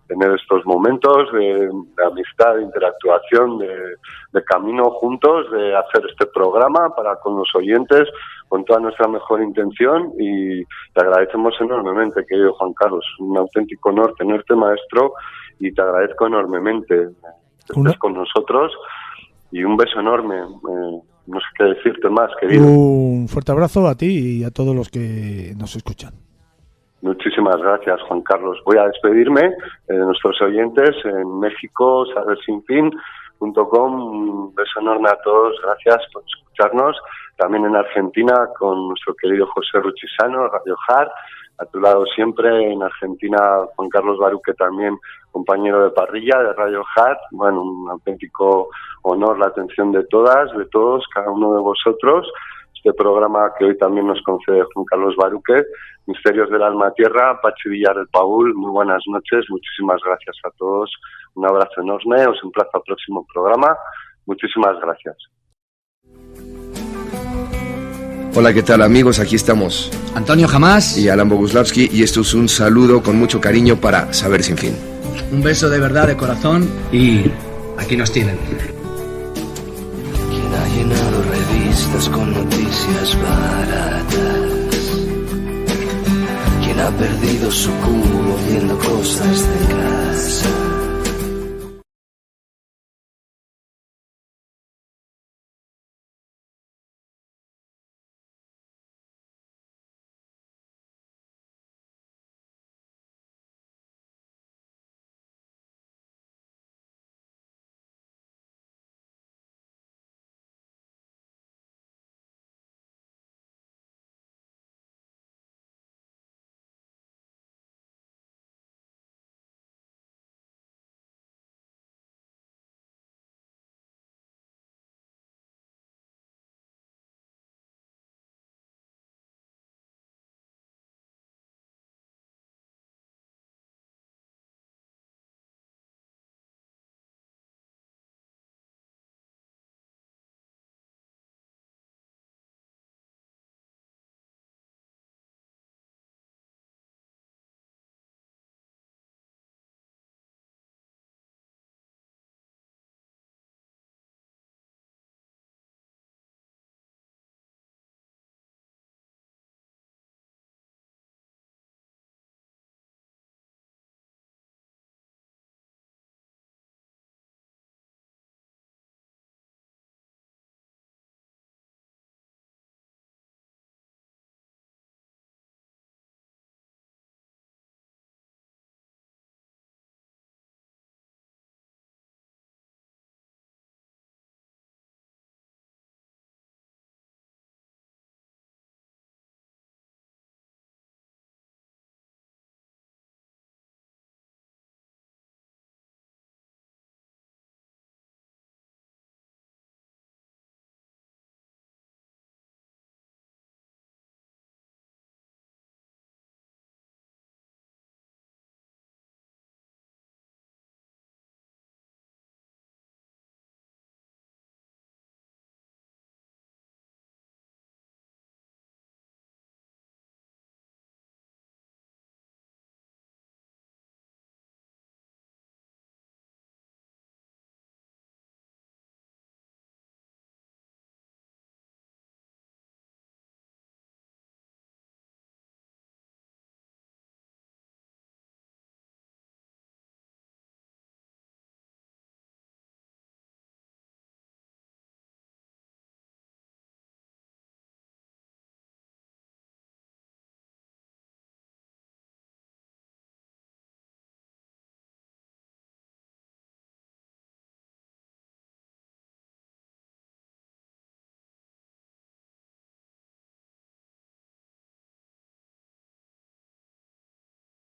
tener estos momentos de amistad, de interactuación, de camino juntos, de hacer este programa para con los oyentes, con toda nuestra mejor intención, y te agradecemos enormemente, querido Juan Carlos. Un auténtico honor tenerte, maestro, y te agradezco enormemente que estés con nosotros, y un beso enorme. No sé qué decirte más, querido. Un fuerte abrazo a ti y a todos los que nos escuchan. Muchísimas gracias, Juan Carlos. Voy a despedirme de nuestros oyentes en México, sabersinfin.com. Un beso enorme a todos. Gracias por escucharnos. También en Argentina con nuestro querido José Ruchisano, Radio Hard. A tu lado siempre en Argentina, Juan Carlos Baruque, también compañero de parrilla de Radio Hard. Bueno, un auténtico honor la atención de todas, de todos, cada uno de vosotros. Este programa que hoy también nos concede Juan Carlos Baruque, Misterios del Alma Tierra, Pachi Villar del Paul, muy buenas noches, muchísimas gracias a todos, un abrazo enorme, os emplazo al próximo programa, muchísimas gracias. Hola, ¿qué tal amigos? Aquí estamos Antonio Jamás y Alan Boguslavski, y esto es un saludo con mucho cariño para Saber Sin Fin. Un beso de verdad, de corazón, y aquí nos tienen. ¿Quién ha llenado revistas con noticias baratas? ¿Quién ha perdido su culo viendo cosas de casa?